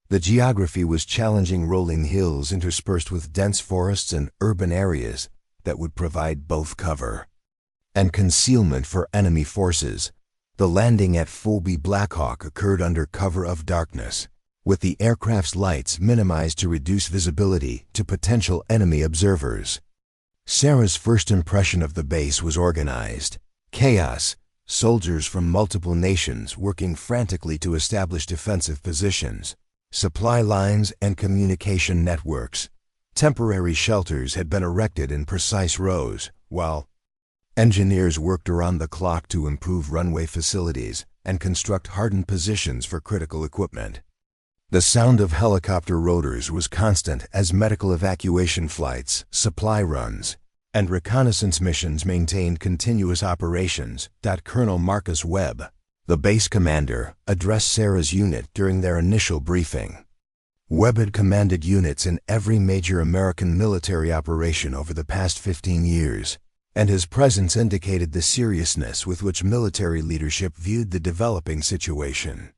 The geography was challenging, rolling hills interspersed with dense forests and urban areas that would provide both cover and concealment for enemy forces. The landing at Phoebe Blackhawk occurred under cover of darkness, with the aircraft's lights minimized to reduce visibility to potential enemy observers. Sarah's first impression of the base was organized chaos, soldiers from multiple nations working frantically to establish defensive positions, supply lines and communication networks. Temporary shelters had been erected in precise rows, while engineers worked around the clock to improve runway facilities and construct hardened positions for critical equipment. The sound of helicopter rotors was constant as medical evacuation flights, supply runs, and reconnaissance missions maintained continuous operations. Colonel Marcus Webb, the base commander, addressed Sarah's unit during their initial briefing. Webb had commanded units in every major American military operation over the past 15 years, and his presence indicated the seriousness with which military leadership viewed the developing situation.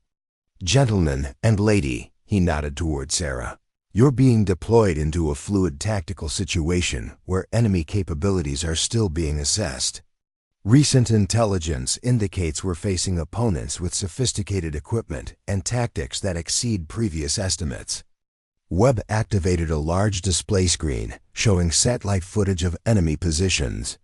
Gentlemen and lady, he nodded toward Sarah, you're being deployed into a fluid tactical situation where enemy capabilities are still being assessed. Recent intelligence indicates we're facing opponents with sophisticated equipment and tactics that exceed previous estimates. Webb activated a large display screen showing satellite footage of enemy positions.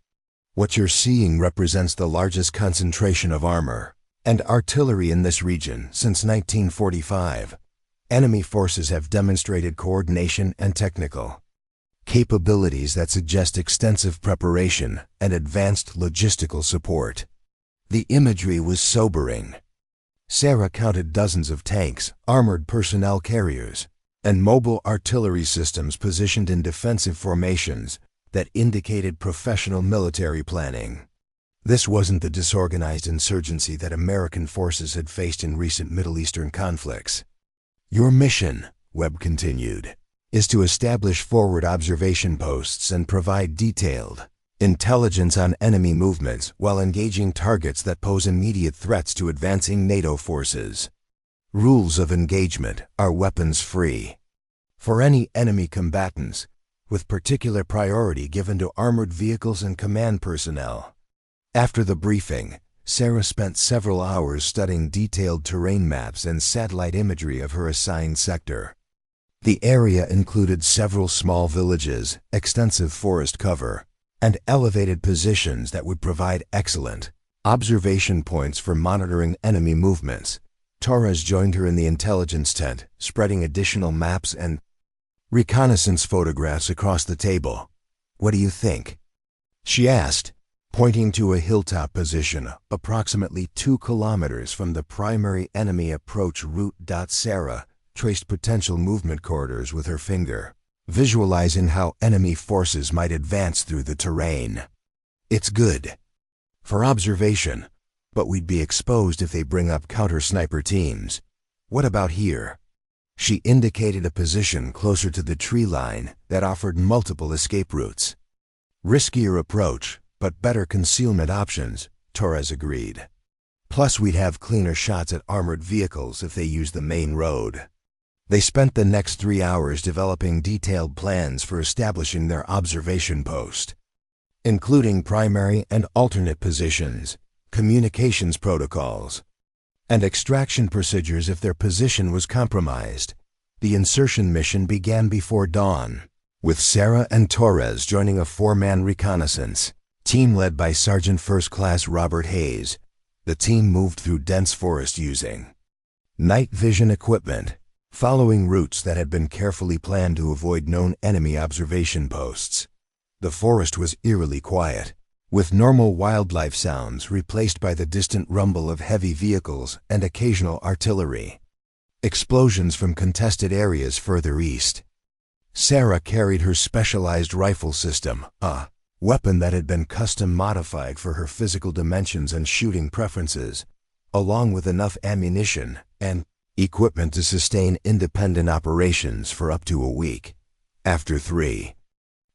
What you're seeing represents the largest concentration of armor and artillery in this region since 1945. Enemy forces have demonstrated coordination and technical capabilities that suggest extensive preparation and advanced logistical support. The imagery was sobering. Sarah counted dozens of tanks, armored personnel carriers, and mobile artillery systems positioned in defensive formations that indicated professional military planning. This wasn't the disorganized insurgency that American forces had faced in recent Middle Eastern conflicts. Your mission, Webb continued, is to establish forward observation posts and provide detailed intelligence on enemy movements while engaging targets that pose immediate threats to advancing NATO forces. Rules of engagement are weapons-free for any enemy combatants, with particular priority given to armored vehicles and command personnel. After the briefing, Sarah spent several hours studying detailed terrain maps and satellite imagery of her assigned sector. The area included several small villages, extensive forest cover, and elevated positions that would provide excellent observation points for monitoring enemy movements. Torres joined her in the intelligence tent, spreading additional maps and reconnaissance photographs across the table. What do you think? She asked, pointing to a hilltop position approximately 2 kilometers from the primary enemy approach route. Sarah traced potential movement corridors with her finger, visualizing how enemy forces might advance through the terrain. It's good for observation, but we'd be exposed if they bring up counter-sniper teams. What about here? She indicated a position closer to the tree line that offered multiple escape routes. Riskier approach, but better concealment options, Torres agreed. Plus we'd have cleaner shots at armored vehicles if they used the main road. They spent the next 3 hours developing detailed plans for establishing their observation post, including primary and alternate positions, communications protocols, and extraction procedures if their position was compromised. The insertion mission began before dawn, with Sarah and Torres joining a 4-man reconnaissance team led by Sergeant First Class Robert Hayes. The team moved through dense forest using night vision equipment, following routes that had been carefully planned to avoid known enemy observation posts. The forest was eerily quiet, with normal wildlife sounds replaced by the distant rumble of heavy vehicles and occasional artillery. Explosions from contested areas further east. Sarah carried her specialized rifle system, a weapon that had been custom modified for her physical dimensions and shooting preferences, along with enough ammunition and equipment to sustain independent operations for up to a week. After 3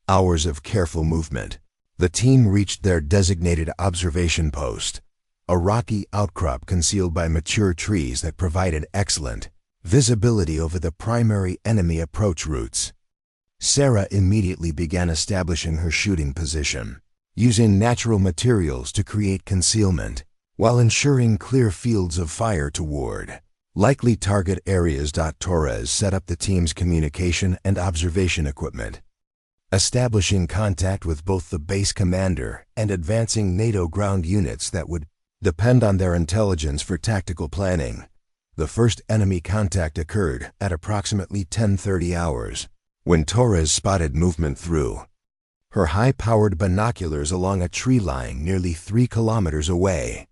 hours of careful movement, the team reached their designated observation post, a rocky outcrop concealed by mature trees that provided excellent visibility over the primary enemy approach routes. Sarah immediately began establishing her shooting position, using natural materials to create concealment, while ensuring clear fields of fire toward likely target areas. Torres set up the team's communication and observation equipment, establishing contact with both the base commander and advancing NATO ground units that would depend on their intelligence for tactical planning. The first enemy contact occurred at approximately 10:30 hours, when Torres spotted movement through her high-powered binoculars along a tree line nearly 3 kilometers away.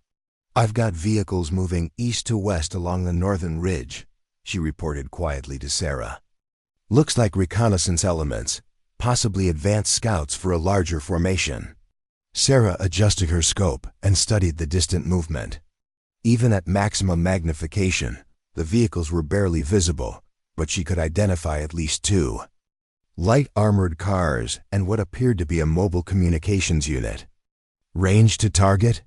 "I've got vehicles moving east to west along the northern ridge," she reported quietly to Sarah. "Looks like reconnaissance elements, possibly advanced scouts for a larger formation." Sarah adjusted her scope and studied the distant movement. Even at maximum magnification, the vehicles were barely visible, but she could identify at least 2 light armored cars and what appeared to be a mobile communications unit. "Range to target?"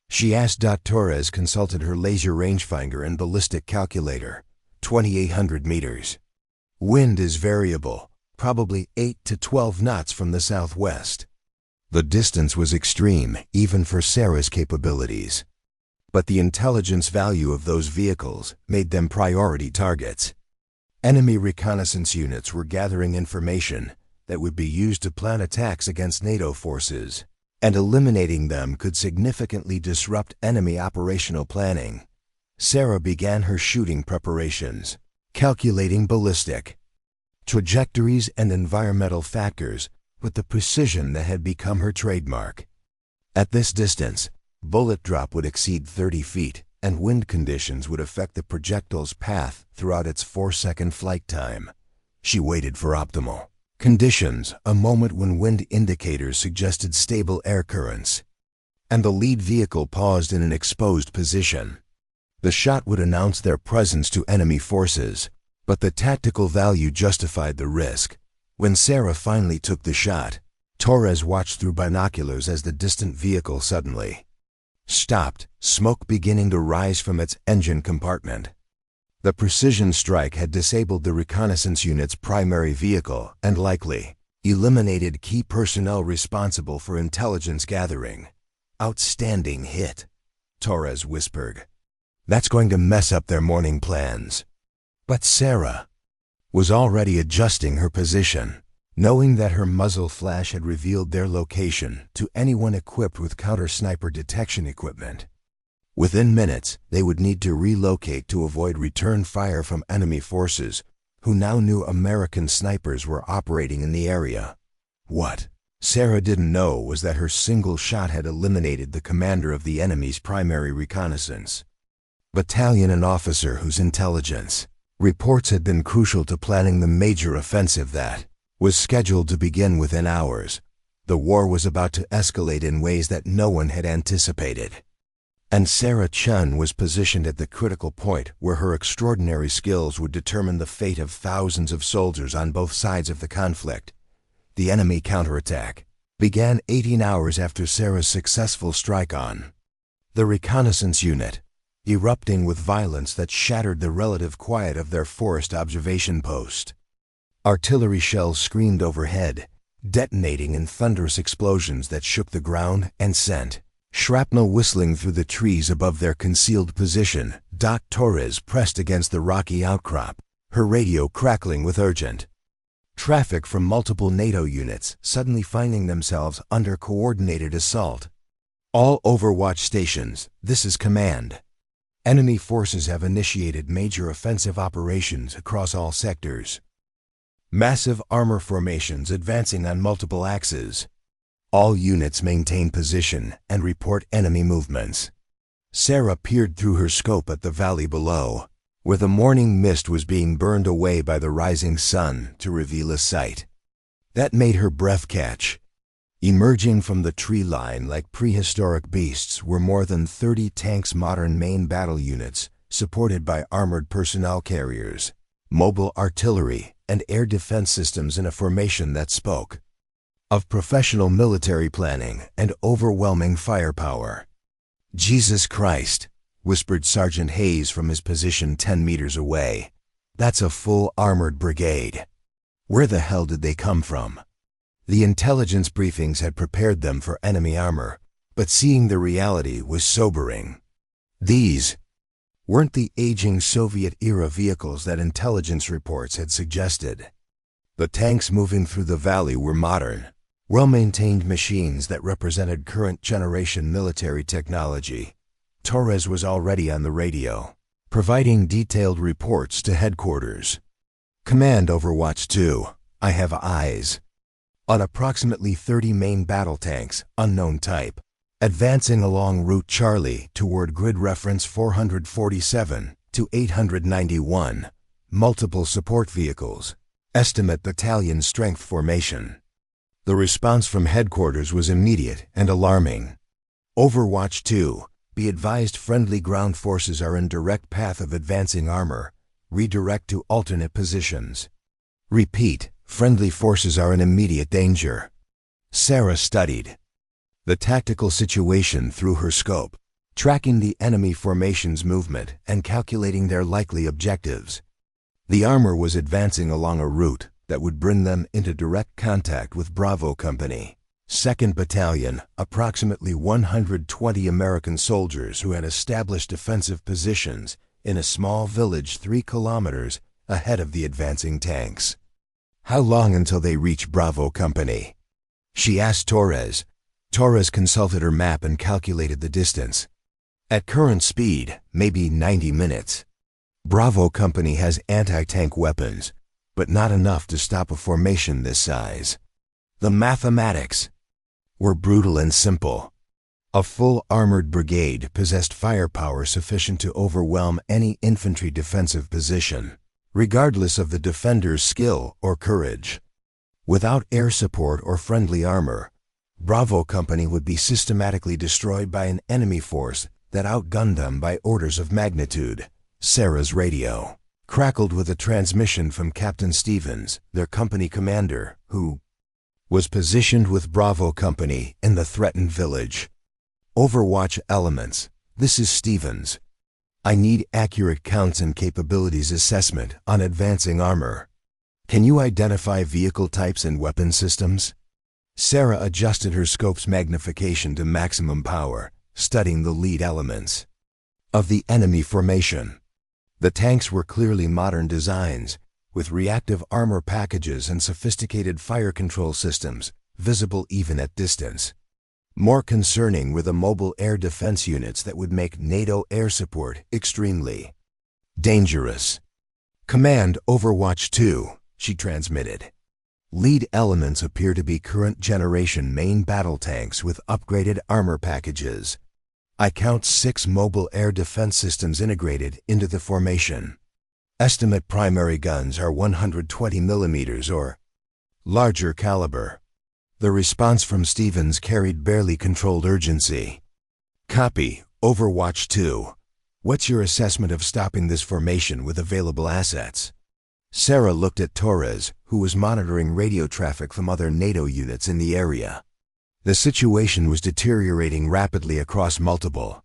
she asked. Torres consulted her laser rangefinder and ballistic calculator. 2,800 meters. "Wind is variable, probably 8 to 12 knots from the southwest." The distance was extreme, even for Sarah's capabilities. But the intelligence value of those vehicles made them priority targets. Enemy reconnaissance units were gathering information that would be used to plan attacks against NATO forces, and eliminating them could significantly disrupt enemy operational planning. Sarah began her shooting preparations, calculating ballistic trajectories and environmental factors with the precision that had become her trademark. At this distance, bullet drop would exceed 30 feet, and wind conditions would affect the projectile's path throughout its 4-second flight time. She waited for optimal conditions, a moment when wind indicators suggested stable air currents, and the lead vehicle paused in an exposed position. The shot would announce their presence to enemy forces, but the tactical value justified the risk. When Sarah finally took the shot, Torres watched through binoculars as the distant vehicle suddenly stopped, smoke beginning to rise from its engine compartment. The precision strike had disabled the reconnaissance unit's primary vehicle and likely eliminated key personnel responsible for intelligence gathering. "Outstanding hit," Torres whispered. "That's going to mess up their morning plans." But Sarah was already adjusting her position, knowing that her muzzle flash had revealed their location to anyone equipped with counter-sniper detection equipment. Within minutes, they would need to relocate to avoid return fire from enemy forces, who now knew American snipers were operating in the area. What Sarah didn't know was that her single shot had eliminated the commander of the enemy's primary reconnaissance battalion, an officer whose intelligence reports had been crucial to planning the major offensive that was scheduled to begin within hours. The war was about to escalate in ways that no one had anticipated. And Sarah Chun was positioned at the critical point where her extraordinary skills would determine the fate of thousands of soldiers on both sides of the conflict. The enemy counterattack began 18 hours after Sarah's successful strike on the reconnaissance unit, erupting with violence that shattered the relative quiet of their forest observation post. Artillery shells screamed overhead, detonating in thunderous explosions that shook the ground and sent shrapnel whistling through the trees above their concealed position. Torres pressed against the rocky outcrop, her radio crackling with urgent traffic from multiple NATO units suddenly finding themselves under coordinated assault. All Overwatch stations, this is command. Enemy forces have initiated major offensive operations across all sectors. Massive armor formations advancing on multiple axes. All units maintain position and report enemy movements. Sarah peered through her scope at the valley below, where the morning mist was being burned away by the rising sun to reveal a sight that made her breath catch. Emerging from the tree line like prehistoric beasts were more than 30 tanks, modern main battle units, supported by armored personnel carriers, mobile artillery, and air defense systems in a formation that spoke of professional military planning and overwhelming firepower. "Jesus Christ," whispered Sergeant Hayes from his position 10 meters away. "That's a full armored brigade. Where the hell did they come from?" The intelligence briefings had prepared them for enemy armor, but seeing the reality was sobering. These weren't the aging Soviet-era vehicles that intelligence reports had suggested. The tanks moving through the valley were modern, well-maintained machines that represented current-generation military technology. Torres was already on the radio, providing detailed reports to headquarters. "Command, Overwatch 2, I have eyes on approximately 30 main battle tanks, unknown type, advancing along Route Charlie toward grid reference 447 to 891, multiple support vehicles, estimate battalion strength formation." The response from headquarters was immediate and alarming. "Overwatch 2, be advised friendly ground forces are in direct path of advancing armor. Redirect to alternate positions. Repeat, friendly forces are in immediate danger." Sarah studied the tactical situation through her scope, tracking the enemy formation's movement and calculating their likely objectives. The armor was advancing along a route that would bring them into direct contact with Bravo Company, 2nd Battalion, approximately 120 American soldiers who had established defensive positions in a small village 3 kilometers ahead of the advancing tanks. "How long until they reach Bravo Company?" she asked Torres. Torres consulted her map and calculated the distance. "At current speed, maybe 90 minutes. Bravo Company has anti-tank weapons, but not enough to stop a formation this size." The mathematics were brutal and simple. A full armored brigade possessed firepower sufficient to overwhelm any infantry defensive position, regardless of the defender's skill or courage. Without air support or friendly armor, Bravo Company would be systematically destroyed by an enemy force that outgunned them by orders of magnitude. Sarah's radio crackled with a transmission from Captain Stevens, their company commander, who was positioned with Bravo Company in the threatened village. "Overwatch elements, this is Stevens. I need accurate counts and capabilities assessment on advancing armor. Can you identify vehicle types and weapon systems?" Sarah adjusted her scope's magnification to maximum power, studying the lead elements of the enemy formation. The tanks were clearly modern designs, with reactive armor packages and sophisticated fire control systems, visible even at distance. More concerning were the mobile air defense units that would make NATO air support extremely dangerous. "Command, Overwatch 2, she transmitted. "Lead elements appear to be current-generation main battle tanks with upgraded armor packages. I count 6 mobile air defense systems integrated into the formation. Estimate primary guns are 120 millimeters or larger caliber. The response from Stevens carried barely controlled urgency. Copy, Overwatch 2. What's your assessment of stopping this formation with available assets? Sarah looked at Torres, who was monitoring radio traffic from other NATO units in the area. The situation was deteriorating rapidly across multiple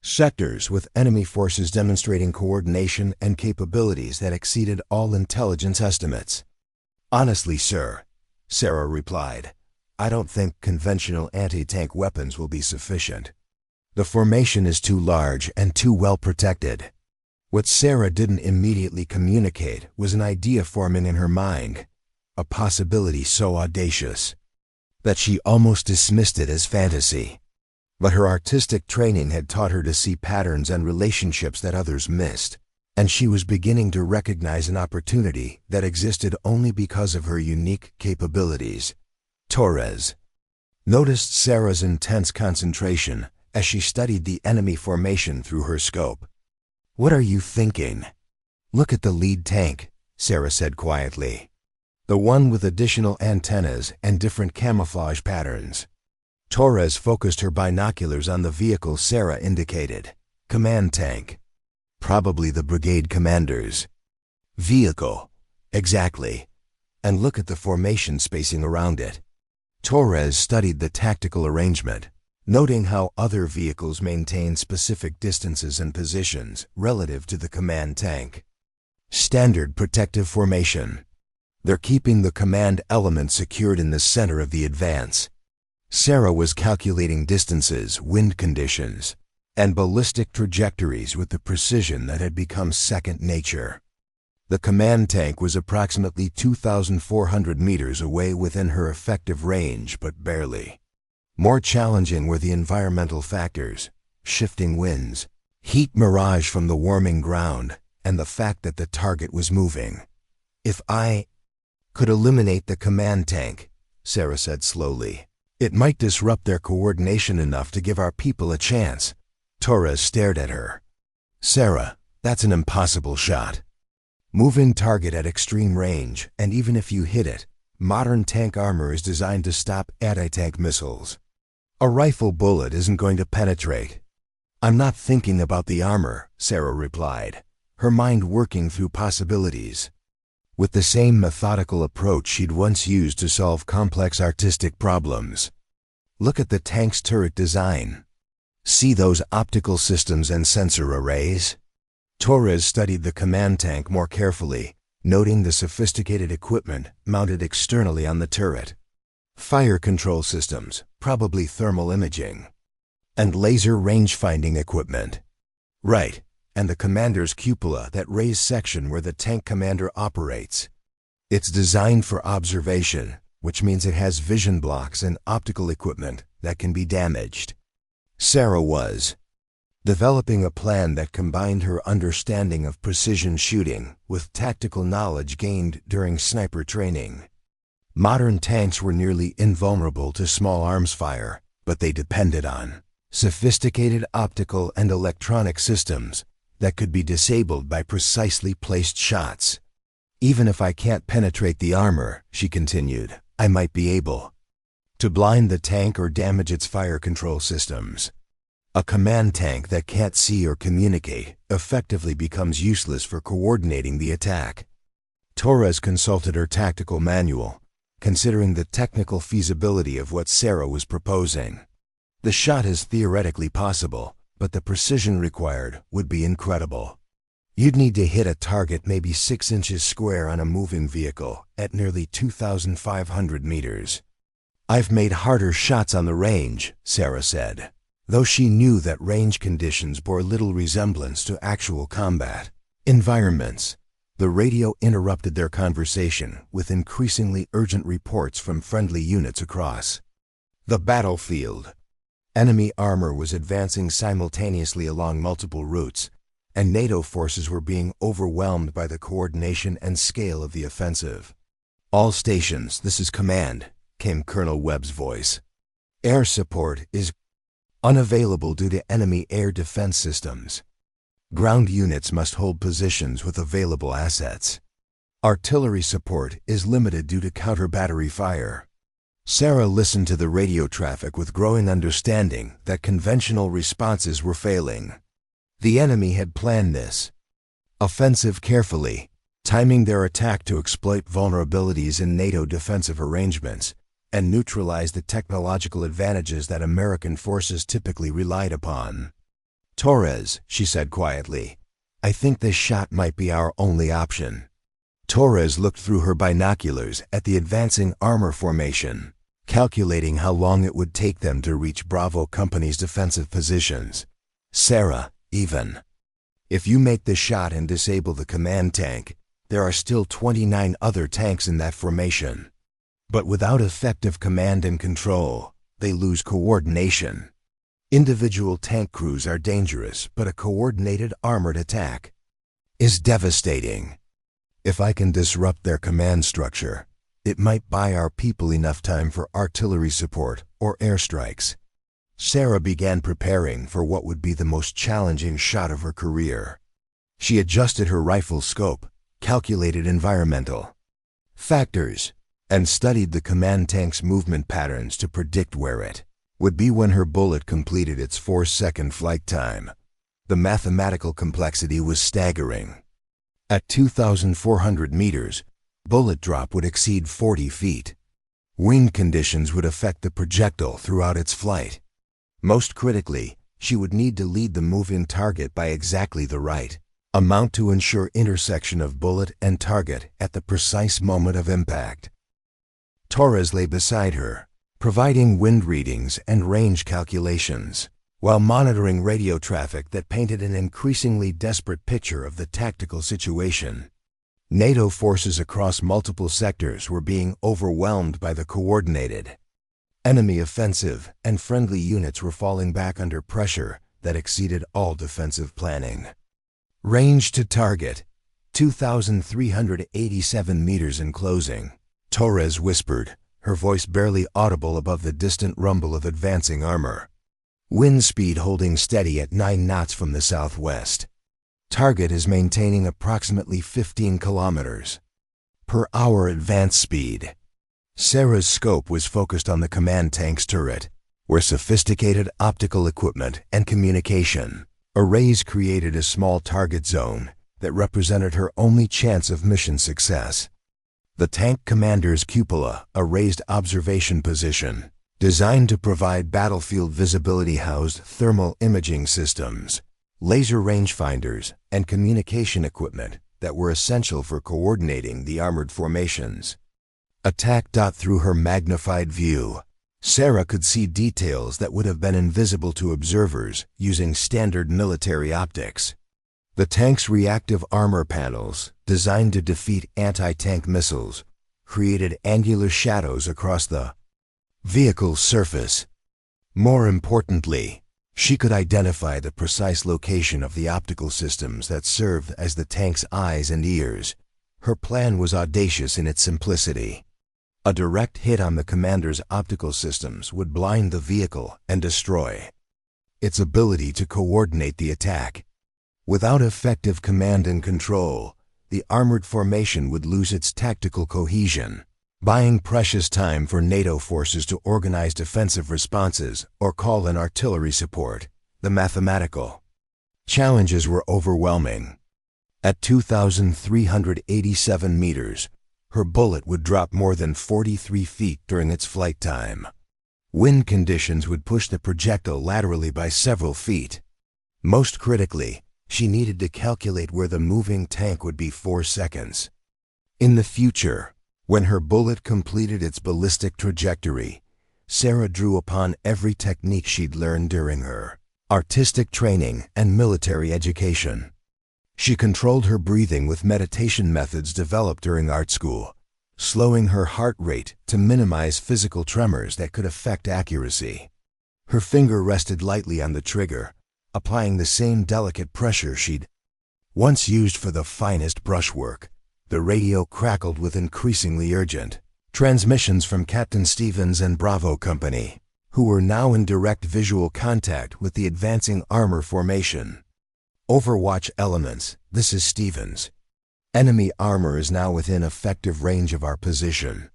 sectors, with enemy forces demonstrating coordination and capabilities that exceeded all intelligence estimates. Honestly, sir, Sarah replied, I don't think conventional anti-tank weapons will be sufficient. The formation is too large and too well protected. What Sarah didn't immediately communicate was an idea forming in her mind, a possibility so audacious that she almost dismissed it as fantasy. But her artistic training had taught her to see patterns and relationships that others missed, and she was beginning to recognize an opportunity that existed only because of her unique capabilities. Torres noticed Sarah's intense concentration as she studied the enemy formation through her scope. What are you thinking? Look at the lead tank, Sarah said quietly. The one with additional antennas and different camouflage patterns. Torres focused her binoculars on the vehicle Sarah indicated. Command tank. Probably the brigade commander's vehicle. Exactly. And look at the formation spacing around it. Torres studied the tactical arrangement, noting how other vehicles maintain specific distances and positions relative to the command tank. Standard protective formation. They're keeping the command element secured in the center of the advance. Sarah was calculating distances, wind conditions, and ballistic trajectories with the precision that had become second nature. The command tank was approximately 2,400 meters away within her effective range, but barely. More challenging were the environmental factors, shifting winds, heat mirage from the warming ground, and the fact that the target was moving. If I could eliminate the command tank, Sarah said slowly, it might disrupt their coordination enough to give our people a chance. Torres stared at her. Sarah, that's an impossible shot. Moving target at extreme range, and even if you hit it, modern tank armor is designed to stop anti-tank missiles. A rifle bullet isn't going to penetrate. I'm not thinking about the armor, Sarah replied, her mind working through possibilities. With the same methodical approach she'd once used to solve complex artistic problems. Look at the tank's turret design. See those optical systems and sensor arrays? Torres studied the command tank more carefully, noting the sophisticated equipment mounted externally on the turret. Fire control systems, probably thermal imaging, and laser range-finding equipment. Right, and the commander's cupola, that raised section where the tank commander operates. It's designed for observation, which means it has vision blocks and optical equipment that can be damaged. Sarah was developing a plan that combined her understanding of precision shooting with tactical knowledge gained during sniper training. Modern tanks were nearly invulnerable to small arms fire, but they depended on sophisticated optical and electronic systems that could be disabled by precisely placed shots. Even if I can't penetrate the armor, she continued, I might be able to blind the tank or damage its fire control systems. A command tank that can't see or communicate effectively becomes useless for coordinating the attack. Torres consulted her tactical manual, considering the technical feasibility of what Sarah was proposing. The shot is theoretically possible, but the precision required would be incredible. You'd need to hit a target maybe 6 inches square on a moving vehicle at nearly 2,500 meters. I've made harder shots on the range, Sarah said, though she knew that range conditions bore little resemblance to actual combat environments. The radio interrupted their conversation with increasingly urgent reports from friendly units across the battlefield. Enemy armor was advancing simultaneously along multiple routes, and NATO forces were being overwhelmed by the coordination and scale of the offensive. All stations, this is command, came Colonel Webb's voice. Air support is unavailable due to enemy air defense systems. Ground units must hold positions with available assets. Artillery support is limited due to counter-battery fire. Sarah listened to the radio traffic with growing understanding that conventional responses were failing. The enemy had planned this offensive carefully, timing their attack to exploit vulnerabilities in NATO defensive arrangements and neutralize the technological advantages that American forces typically relied upon. "Torres," she said quietly, "I think this shot might be our only option." Torres looked through her binoculars at the advancing armor formation, calculating how long it would take them to reach Bravo Company's defensive positions. "Sarah, even if you make the shot and disable the command tank, there are still 29 other tanks in that formation. But without effective command and control, they lose coordination. Individual tank crews are dangerous, but a coordinated armored attack is devastating. If I can disrupt their command structure, it might buy our people enough time for artillery support or airstrikes." Sarah began preparing for what would be the most challenging shot of her career. She adjusted her rifle scope, calculated environmental factors, and studied the command tank's movement patterns to predict where it would be when her bullet completed its 4-second flight time. The mathematical complexity was staggering. At 2,400 meters, bullet drop would exceed 40 feet. Wind conditions would affect the projectile throughout its flight. Most critically, she would need to lead the move-in target by exactly the right amount to ensure intersection of bullet and target at the precise moment of impact. Torres lay beside her, providing wind readings and range calculations, while monitoring radio traffic that painted an increasingly desperate picture of the tactical situation. NATO forces across multiple sectors were being overwhelmed by the coordinated enemy offensive, and friendly units were falling back under pressure that exceeded all defensive planning. "Range to target, 2,387 meters in closing," Torres whispered, her voice barely audible above the distant rumble of advancing armor. "Wind speed holding steady at 9 knots from the southwest. Target is maintaining approximately 15 kilometers per hour advance speed." Sarah's scope was focused on the command tank's turret, where sophisticated optical equipment and communication arrays created a small target zone that represented her only chance of mission success. The tank commander's cupola, a raised observation position, designed to provide battlefield visibility, housed thermal imaging systems, laser rangefinders, and communication equipment that were essential for coordinating the armored formations. Attack. Through her magnified view, Sarah could see details that would have been invisible to observers using standard military optics. The tank's reactive armor panels, designed to defeat anti-tank missiles, created angular shadows across the vehicle's surface. More importantly, she could identify the precise location of the optical systems that served as the tank's eyes and ears. Her plan was audacious in its simplicity. A direct hit on the commander's optical systems would blind the vehicle and destroy its ability to coordinate the attack. Without effective command and control, the armored formation would lose its tactical cohesion, buying precious time for NATO forces to organize defensive responses or call in artillery support. The mathematical challenges were overwhelming. At 2,387 meters, her bullet would drop more than 43 feet during its flight time. Wind conditions would push the projectile laterally by several feet. Most critically, she needed to calculate where the moving tank would be 4 seconds in the future. When her bullet completed its ballistic trajectory, Sarah drew upon every technique she'd learned during her artistic training and military education. She controlled her breathing with meditation methods developed during art school, slowing her heart rate to minimize physical tremors that could affect accuracy. Her finger rested lightly on the trigger, applying the same delicate pressure she'd once used for the finest brushwork. The radio crackled with increasingly urgent transmissions from Captain Stevens and Bravo Company, who were now in direct visual contact with the advancing armor formation. "Overwatch elements, this is Stevens. Enemy armor is now within effective range of our position.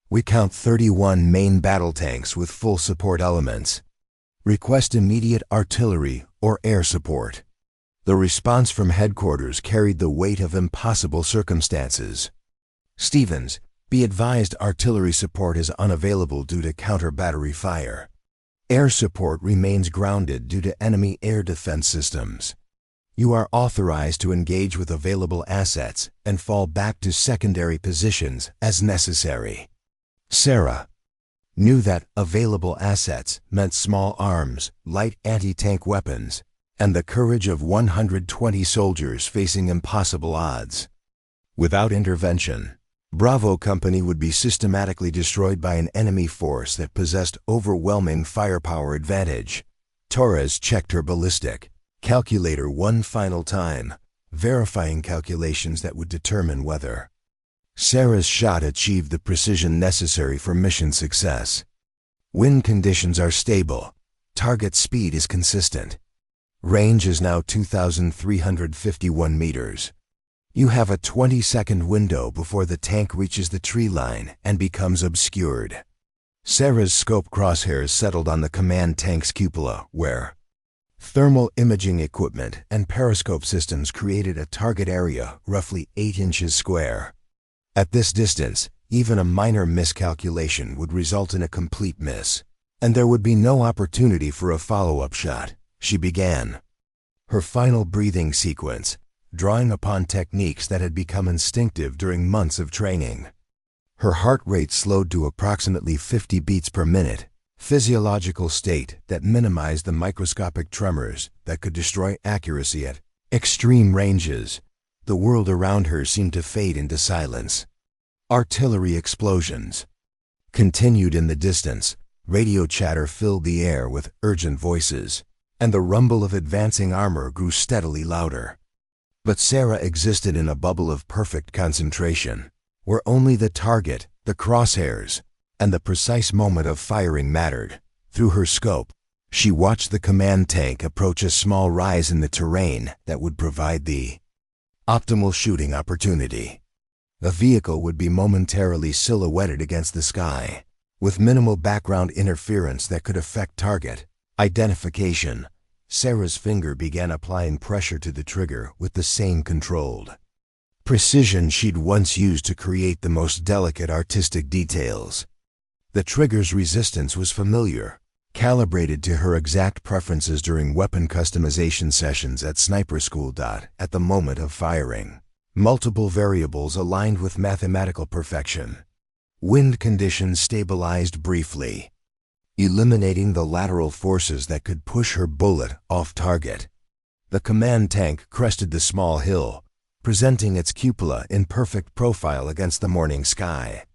We count 31 main battle tanks with full support elements. Request immediate artillery or air support. The response from headquarters carried the weight of impossible circumstances. Stevens, be advised artillery support is unavailable due to counter-battery fire. Air support remains grounded due to enemy air defense systems. You are authorized to engage with available assets and fall back to secondary positions as necessary. Sarah knew that available assets meant small arms, light anti-tank weapons, and the courage of 120 soldiers facing impossible odds. Without intervention, Bravo Company would be systematically destroyed by an enemy force that possessed overwhelming firepower advantage. Torres checked her ballistic calculator one final time, verifying calculations that would determine whether Sarah's shot achieved the precision necessary for mission success. Wind conditions are stable. Target speed is consistent. Range is now 2,351 meters. You have a 20-second window before the tank reaches the tree line and becomes obscured. Sarah's scope crosshairs settled on the command tank's cupola, where thermal imaging equipment and periscope systems created a target area roughly 8 inches square. At this distance, even a minor miscalculation would result in a complete miss, and there would be no opportunity for a follow-up shot. She began her final breathing sequence, drawing upon techniques that had become instinctive during months of training. Her heart rate slowed to approximately 50 beats per minute, physiological state that minimized the microscopic tremors that could destroy accuracy at extreme ranges. The world around her seemed to fade into silence. Artillery explosions continued in the distance. Radio chatter filled the air with urgent voices, and the rumble of advancing armor grew steadily louder. But Sarah existed in a bubble of perfect concentration, where only the target, the crosshairs, and the precise moment of firing mattered. Through her scope, she watched the command tank approach a small rise in the terrain that would provide the optimal shooting opportunity. The vehicle would be momentarily silhouetted against the sky, with minimal background interference that could affect target identification. Sarah's finger began applying pressure to the trigger with the same controlled precision she'd once used to create the most delicate artistic details. The trigger's resistance was familiar, calibrated to her exact preferences during weapon customization sessions at Sniper School. At the moment of firing, multiple variables aligned with mathematical perfection. Wind conditions stabilized briefly, eliminating the lateral forces that could push her bullet off target. The command tank crested the small hill, presenting its cupola in perfect profile against the morning sky.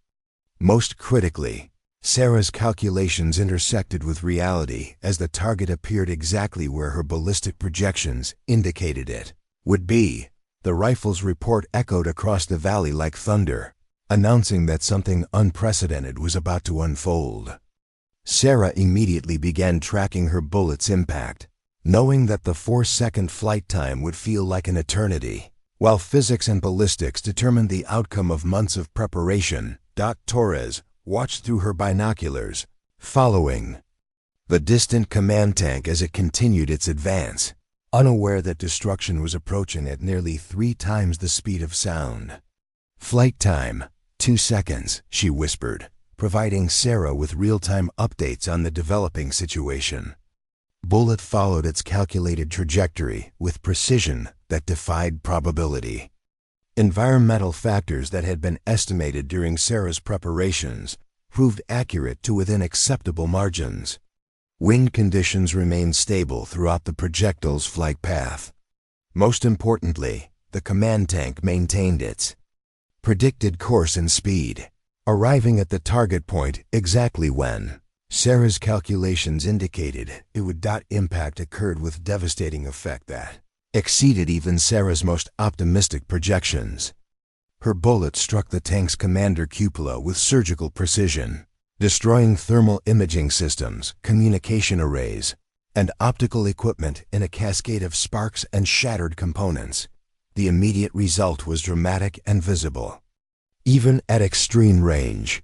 Most critically, Sarah's calculations intersected with reality as the target appeared exactly where her ballistic projections indicated it would be. The rifle's report echoed across the valley like thunder, announcing that something unprecedented was about to unfold. Sarah immediately began tracking her bullet's impact, knowing that the 4-second flight time would feel like an eternity, while physics and ballistics determined the outcome of months of preparation. Torres watched through her binoculars, following the distant command tank as it continued its advance, unaware that destruction was approaching at nearly 3 times the speed of sound. Flight time, 2 seconds, she whispered, providing Sarah with real-time updates on the developing situation. Bullet followed its calculated trajectory with precision that defied probability. Environmental factors that had been estimated during Sarah's preparations proved accurate to within acceptable margins. Wind conditions remained stable throughout the projectile's flight path. Most importantly, the command tank maintained its predicted course and speed, arriving at the target point exactly when Sarah's calculations indicated it would. Impact occurred with devastating effect that exceeded even Sarah's most optimistic projections. Her bullet struck the tank's commander cupola with surgical precision, destroying thermal imaging systems, communication arrays, and optical equipment in a cascade of sparks and shattered components. the immediate result was dramatic and visible. Even at extreme range,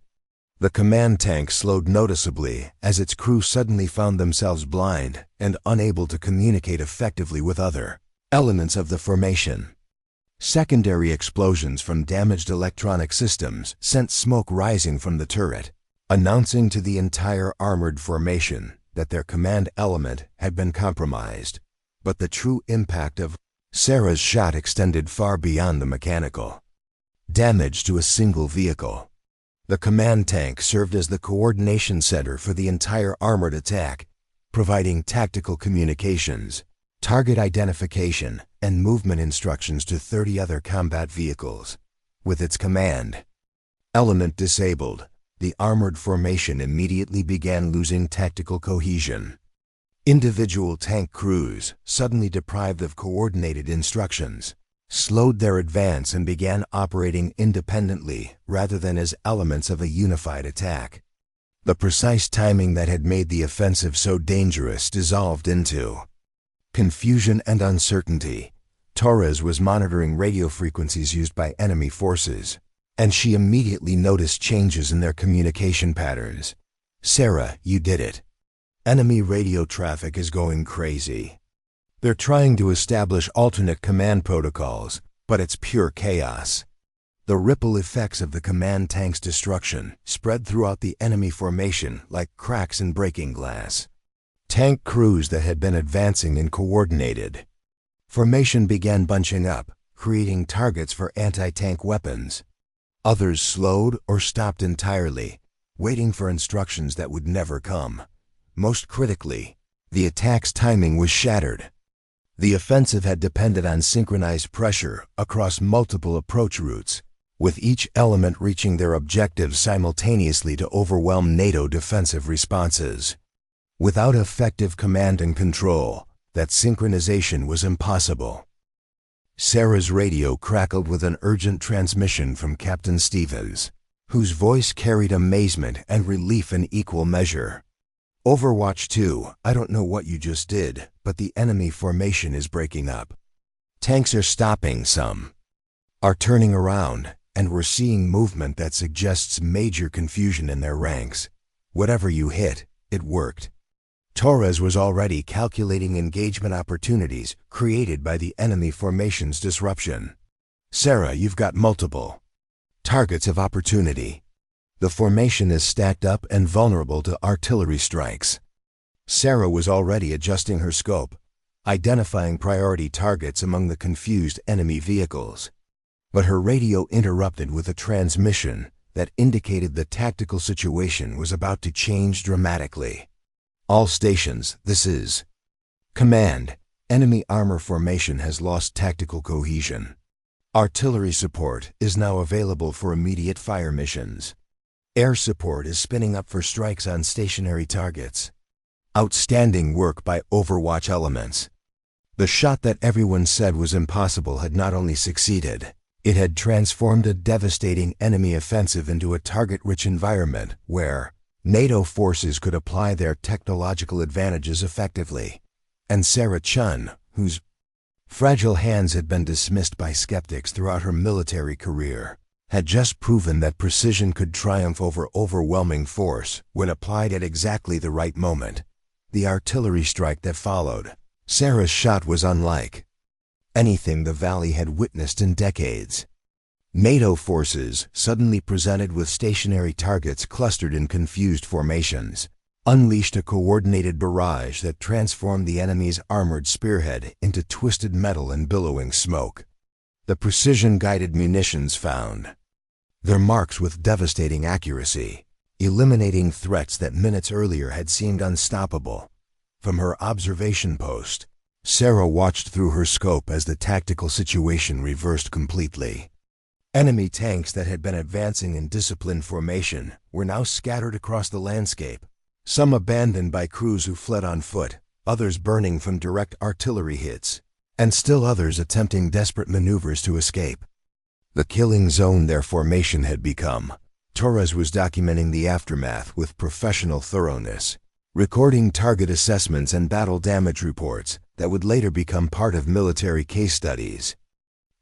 the command tank slowed noticeably as its crew suddenly found themselves blind and unable to communicate effectively with other elements of the formation. Secondary explosions from damaged electronic systems sent smoke rising from the turret, announcing to the entire armored formation that their command element had been compromised. But the true impact of Sarah's shot extended far beyond the mechanical damage to a single vehicle. The command tank served as the coordination center for the entire armored attack, providing tactical communications, target identification, and movement instructions to 30 other combat vehicles. With its command element disabled, the armored formation immediately began losing tactical cohesion. Individual tank crews, suddenly deprived of coordinated instructions, slowed their advance and began operating independently rather than as elements of a unified attack. The precise timing that had made the offensive so dangerous dissolved into confusion and uncertainty. Torres was monitoring radio frequencies used by enemy forces, and she immediately noticed changes in their communication patterns. "Sarah, you did it. Enemy radio traffic is going crazy. They're trying to establish alternate command protocols, but it's pure chaos." The ripple effects of the command tank's destruction spread throughout the enemy formation like cracks in breaking glass. Tank crews that had been advancing in coordinated formation began bunching up, creating targets for anti-tank weapons. Others slowed or stopped entirely, waiting for instructions that would never come. Most critically, the attack's timing was shattered. The offensive had depended on synchronized pressure across multiple approach routes, with each element reaching their objectives simultaneously to overwhelm NATO defensive responses. Without effective command and control, that synchronization was impossible. Sarah's radio crackled with an urgent transmission from Captain Stevens, whose voice carried amazement and relief in equal measure. "Overwatch 2, I don't know what you just did, but the enemy formation is breaking up. Tanks are stopping, some are turning around, and we're seeing movement that suggests major confusion in their ranks. Whatever you hit, it worked." Torres was already calculating engagement opportunities created by the enemy formation's disruption. "Sarah, you've got multiple targets of opportunity. The formation is stacked up and vulnerable to artillery strikes." Sarah was already adjusting her scope, identifying priority targets among the confused enemy vehicles. But her radio interrupted with a transmission that indicated the tactical situation was about to change dramatically. "All stations, this is Command. Enemy armor formation has lost tactical cohesion. Artillery support is now available for immediate fire missions. Air support is spinning up for strikes on stationary targets. Outstanding work by Overwatch elements." The shot that everyone said was impossible had not only succeeded, it had transformed a devastating enemy offensive into a target-rich environment where NATO forces could apply their technological advantages effectively. And Sarah Chun, whose fragile hands had been dismissed by skeptics throughout her military career, had just proven that precision could triumph over overwhelming force when applied at exactly the right moment. The artillery strike that followed Sarah's shot was unlike anything the Valley had witnessed in decades. NATO forces, suddenly presented with stationary targets clustered in confused formations, unleashed a coordinated barrage that transformed the enemy's armored spearhead into twisted metal and billowing smoke. The precision-guided munitions found their marks with devastating accuracy, eliminating threats that minutes earlier had seemed unstoppable. From her observation post, Sarah watched through her scope as the tactical situation reversed completely. Enemy tanks that had been advancing in disciplined formation were now scattered across the landscape, some abandoned by crews who fled on foot, others burning from direct artillery hits, and still others attempting desperate maneuvers to escape. The killing zone their formation had become. Torres was documenting the aftermath with professional thoroughness, recording target assessments and battle damage reports that would later become part of military case studies.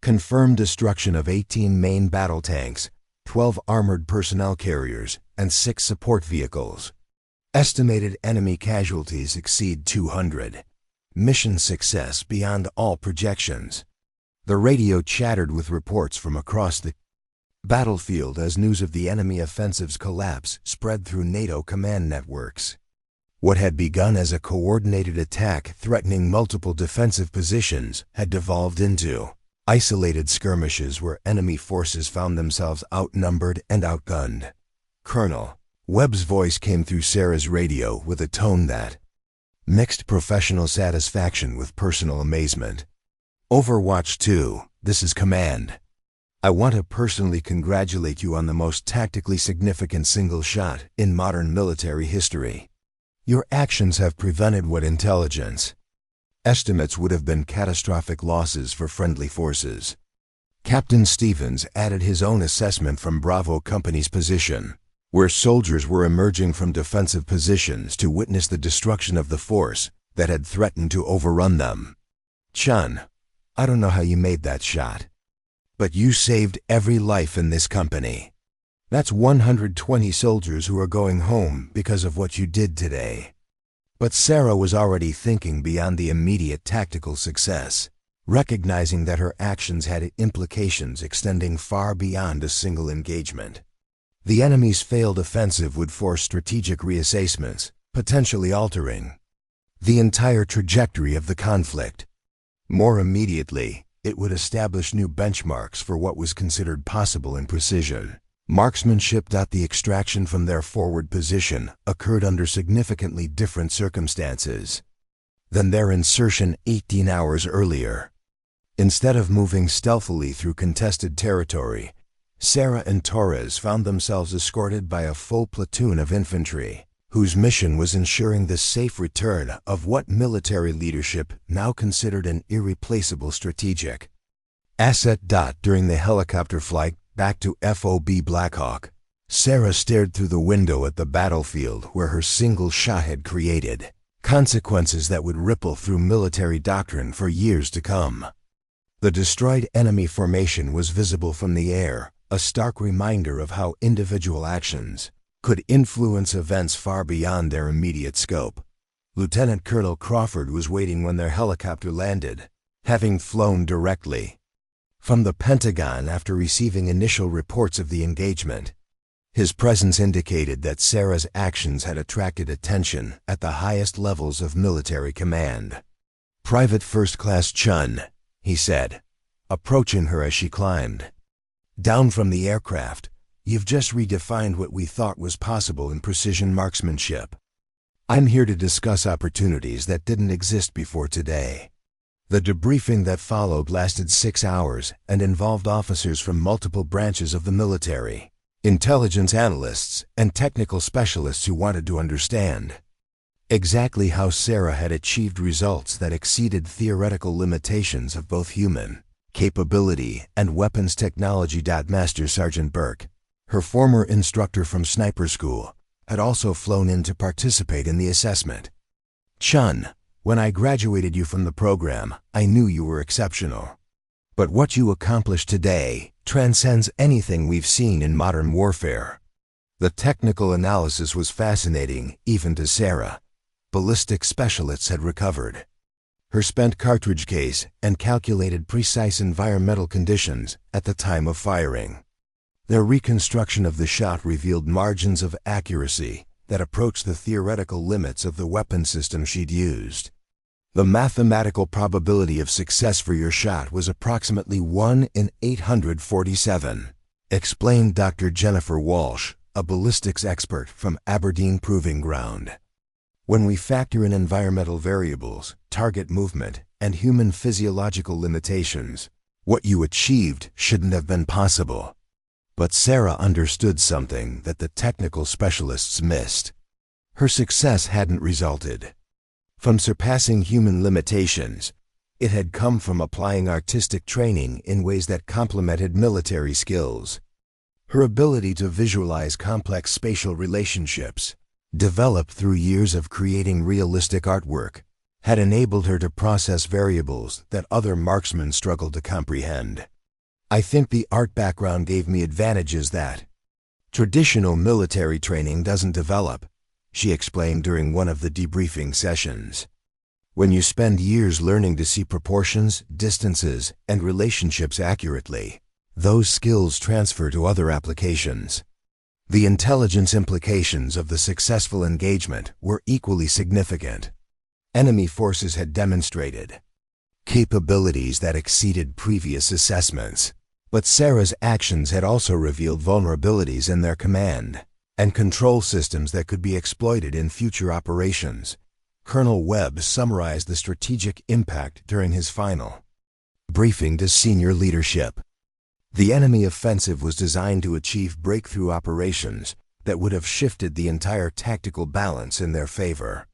confirmed destruction of 18 main battle tanks, 12 armored personnel carriers, and 6 support vehicles. Estimated enemy casualties exceed 200. Mission success beyond all projections. The radio chattered with reports from across the battlefield as news of the enemy offensive's collapse spread through NATO command networks. What had begun as a coordinated attack threatening multiple defensive positions had devolved into isolated skirmishes where enemy forces found themselves outnumbered and outgunned. Colonel Webb's voice came through Sarah's radio with a tone that mixed professional satisfaction with personal amazement. Overwatch 2, this is Command. I want to personally congratulate you on the most tactically significant single shot in modern military history. Your actions have prevented what intelligence estimates would have been catastrophic losses for friendly forces. Captain Stevens added his own assessment from Bravo Company's position, where soldiers were emerging from defensive positions to witness the destruction of the force that had threatened to overrun them. Chun, I don't know how you made that shot, but you saved every life in this company. That's 120 soldiers who are going home because of what you did today. But Sarah was already thinking beyond the immediate tactical success, recognizing that her actions had implications extending far beyond a single engagement. The enemy's failed offensive would force strategic reassessments, potentially altering the entire trajectory of the conflict. More immediately, it would establish new benchmarks for what was considered possible in precision marksmanship. The extraction from their forward position occurred under significantly different circumstances than their insertion 18 hours earlier. Instead of moving stealthily through contested territory, Sarah and Torres found themselves escorted by a full platoon of infantry, whose mission was ensuring the safe return of what military leadership now considered an irreplaceable strategic asset. During the helicopter flight back to FOB Blackhawk, Sarah stared through the window at the battlefield where her single shot had created consequences that would ripple through military doctrine for years to come. The destroyed enemy formation was visible from the air, a stark reminder of how individual actions could influence events far beyond their immediate scope. Lieutenant Colonel Crawford was waiting when their helicopter landed, having flown directly from the Pentagon after receiving initial reports of the engagement. His presence indicated that Sarah's actions had attracted attention at the highest levels of military command. "Private First Class Chun," he said, approaching her as she climbed down from the aircraft, "you've just redefined what we thought was possible in precision marksmanship. I'm here to discuss opportunities that didn't exist before today." The debriefing that followed lasted 6 hours and involved officers from multiple branches of the military, intelligence analysts, and technical specialists who wanted to understand exactly how Sarah had achieved results that exceeded theoretical limitations of both human capability and weapons technology. Master Sergeant Burke, her former instructor from sniper school, had also flown in to participate in the assessment. "Chun, when I graduated you from the program, I knew you were exceptional. But what you accomplished today transcends anything we've seen in modern warfare." The technical analysis was fascinating, even to Sarah. Ballistic specialists had recovered her spent cartridge case and calculated precise environmental conditions at the time of firing. Their reconstruction of the shot revealed margins of accuracy that approached the theoretical limits of the weapon system she'd used. "The mathematical probability of success for your shot was approximately 1 in 847, explained Dr. Jennifer Walsh, a ballistics expert from Aberdeen Proving Ground. "When we factor in environmental variables, target movement, and human physiological limitations, what you achieved shouldn't have been possible." But Sarah understood something that the technical specialists missed. Her success hadn't resulted from surpassing human limitations. It had come from applying artistic training in ways that complemented military skills. Her ability to visualize complex spatial relationships, developed through years of creating realistic artwork, had enabled her to process variables that other marksmen struggled to comprehend. I think the art background gave me advantages that traditional military training doesn't develop, she explained during one of the debriefing sessions. When you spend years learning to see proportions, distances, and relationships accurately, those skills transfer to other applications. The intelligence implications of the successful engagement were equally significant. Enemy forces had demonstrated capabilities that exceeded previous assessments, but Sarah's actions had also revealed vulnerabilities in their command and control systems that could be exploited in future operations. Colonel Webb summarized the strategic impact during his final briefing to senior leadership. The enemy offensive was designed to achieve breakthrough operations that would have shifted the entire tactical balance in their favor.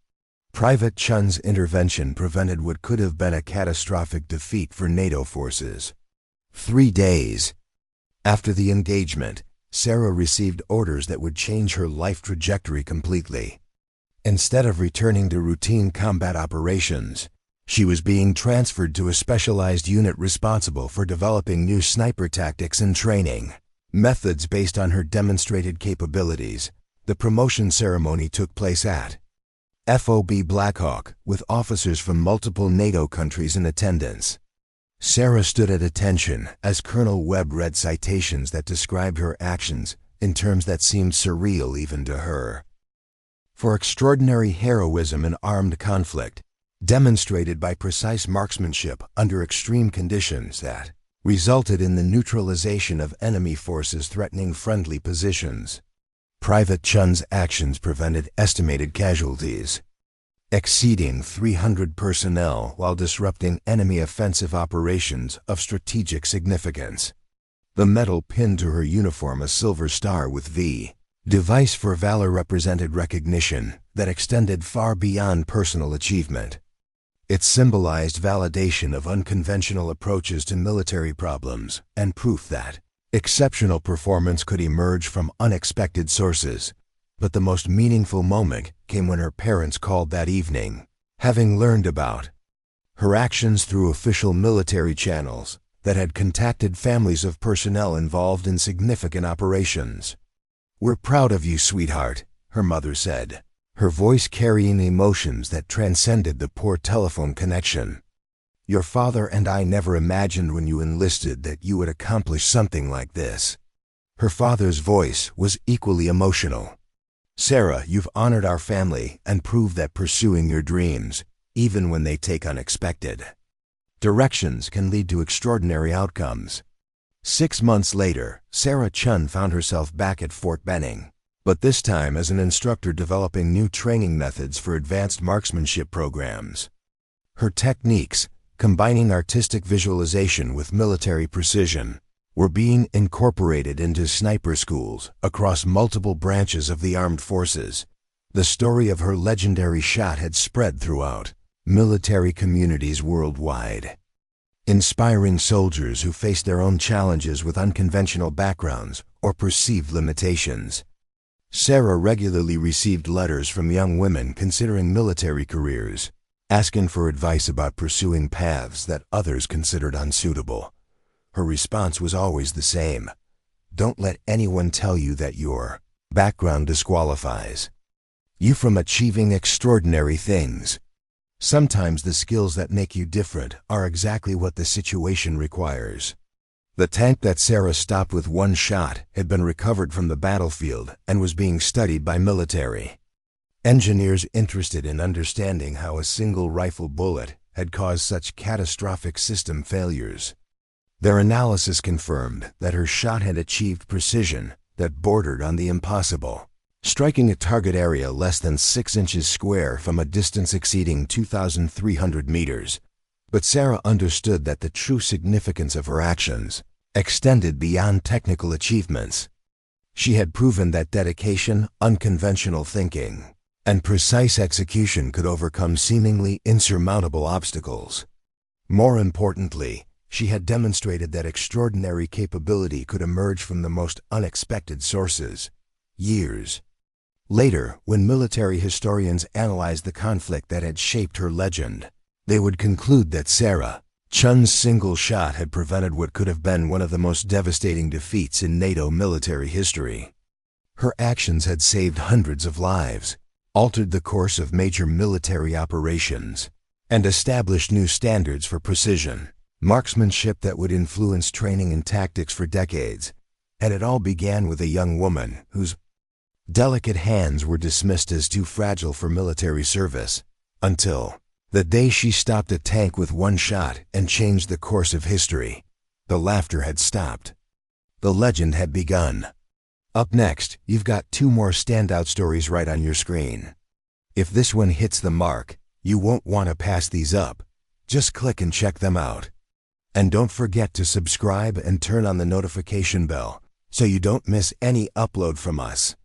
Private Chun's intervention prevented what could have been a catastrophic defeat for NATO forces. 3 days after the engagement, Sarah received orders that would change her life trajectory completely. Instead of returning to routine combat operations, she was being transferred to a specialized unit responsible for developing new sniper tactics and training methods based on her demonstrated capabilities. The promotion ceremony took place at FOB Blackhawk, with officers from multiple NATO countries in attendance. Sarah stood at attention as Colonel Webb read citations that described her actions in terms that seemed surreal even to her. For extraordinary heroism in armed conflict, demonstrated by precise marksmanship under extreme conditions that resulted in the neutralization of enemy forces threatening friendly positions. Private Chun's actions prevented estimated casualties exceeding 300 personnel while disrupting enemy offensive operations of strategic significance. The medal pinned to her uniform a silver star with V. Device for Valor represented recognition that extended far beyond personal achievement. It symbolized validation of unconventional approaches to military problems and proof that exceptional performance could emerge from unexpected sources. But the most meaningful moment came when her parents called that evening, having learned about her actions through official military channels that had contacted families of personnel involved in significant operations. "We're proud of you, sweetheart," her mother said, her voice carrying emotions that transcended the poor telephone connection. "Your father and I never imagined when you enlisted that you would accomplish something like this." Her father's voice was equally emotional. "Sarah, you've honored our family and proved that pursuing your dreams, even when they take unexpected directions, can lead to extraordinary outcomes." 6 months later, Sarah Chun found herself back at Fort Benning, but this time as an instructor developing new training methods for advanced marksmanship programs. Her techniques, combining artistic visualization with military precision, were being incorporated into sniper schools across multiple branches of the armed forces. The story of her legendary shot had spread throughout military communities worldwide, inspiring soldiers who faced their own challenges with unconventional backgrounds or perceived limitations. Sarah regularly received letters from young women considering military careers, asking for advice about pursuing paths that others considered unsuitable. Her response was always the same: "Don't let anyone tell you that your background disqualifies you from achieving extraordinary things. Sometimes the skills that make you different are exactly what the situation requires." The tank that Sarah stopped with one shot had been recovered from the battlefield and was being studied by military engineers interested in understanding how a single rifle bullet had caused such catastrophic system failures. Their analysis confirmed that her shot had achieved precision that bordered on the impossible, striking a target area less than 6 inches square from a distance exceeding 2,300 meters. But Sarah understood that the true significance of her actions extended beyond technical achievements. She had proven that dedication, unconventional thinking, and precise execution could overcome seemingly insurmountable obstacles. More importantly, she had demonstrated that extraordinary capability could emerge from the most unexpected sources. Years later, when military historians analyzed the conflict that had shaped her legend, they would conclude that Sarah Chun's single shot had prevented what could have been one of the most devastating defeats in NATO military history. Her actions had saved hundreds of lives, altered the course of major military operations, and established new standards for precision marksmanship that would influence training and tactics for decades. And it all began with a young woman whose delicate hands were dismissed as too fragile for military service, until the day she stopped a tank with one shot and changed the course of history. The laughter had stopped. The legend had begun. Up next, you've got two more standout stories right on your screen. If this one hits the mark, you won't want to pass these up. Just click and check them out. And don't forget to subscribe and turn on the notification bell so you don't miss any upload from us.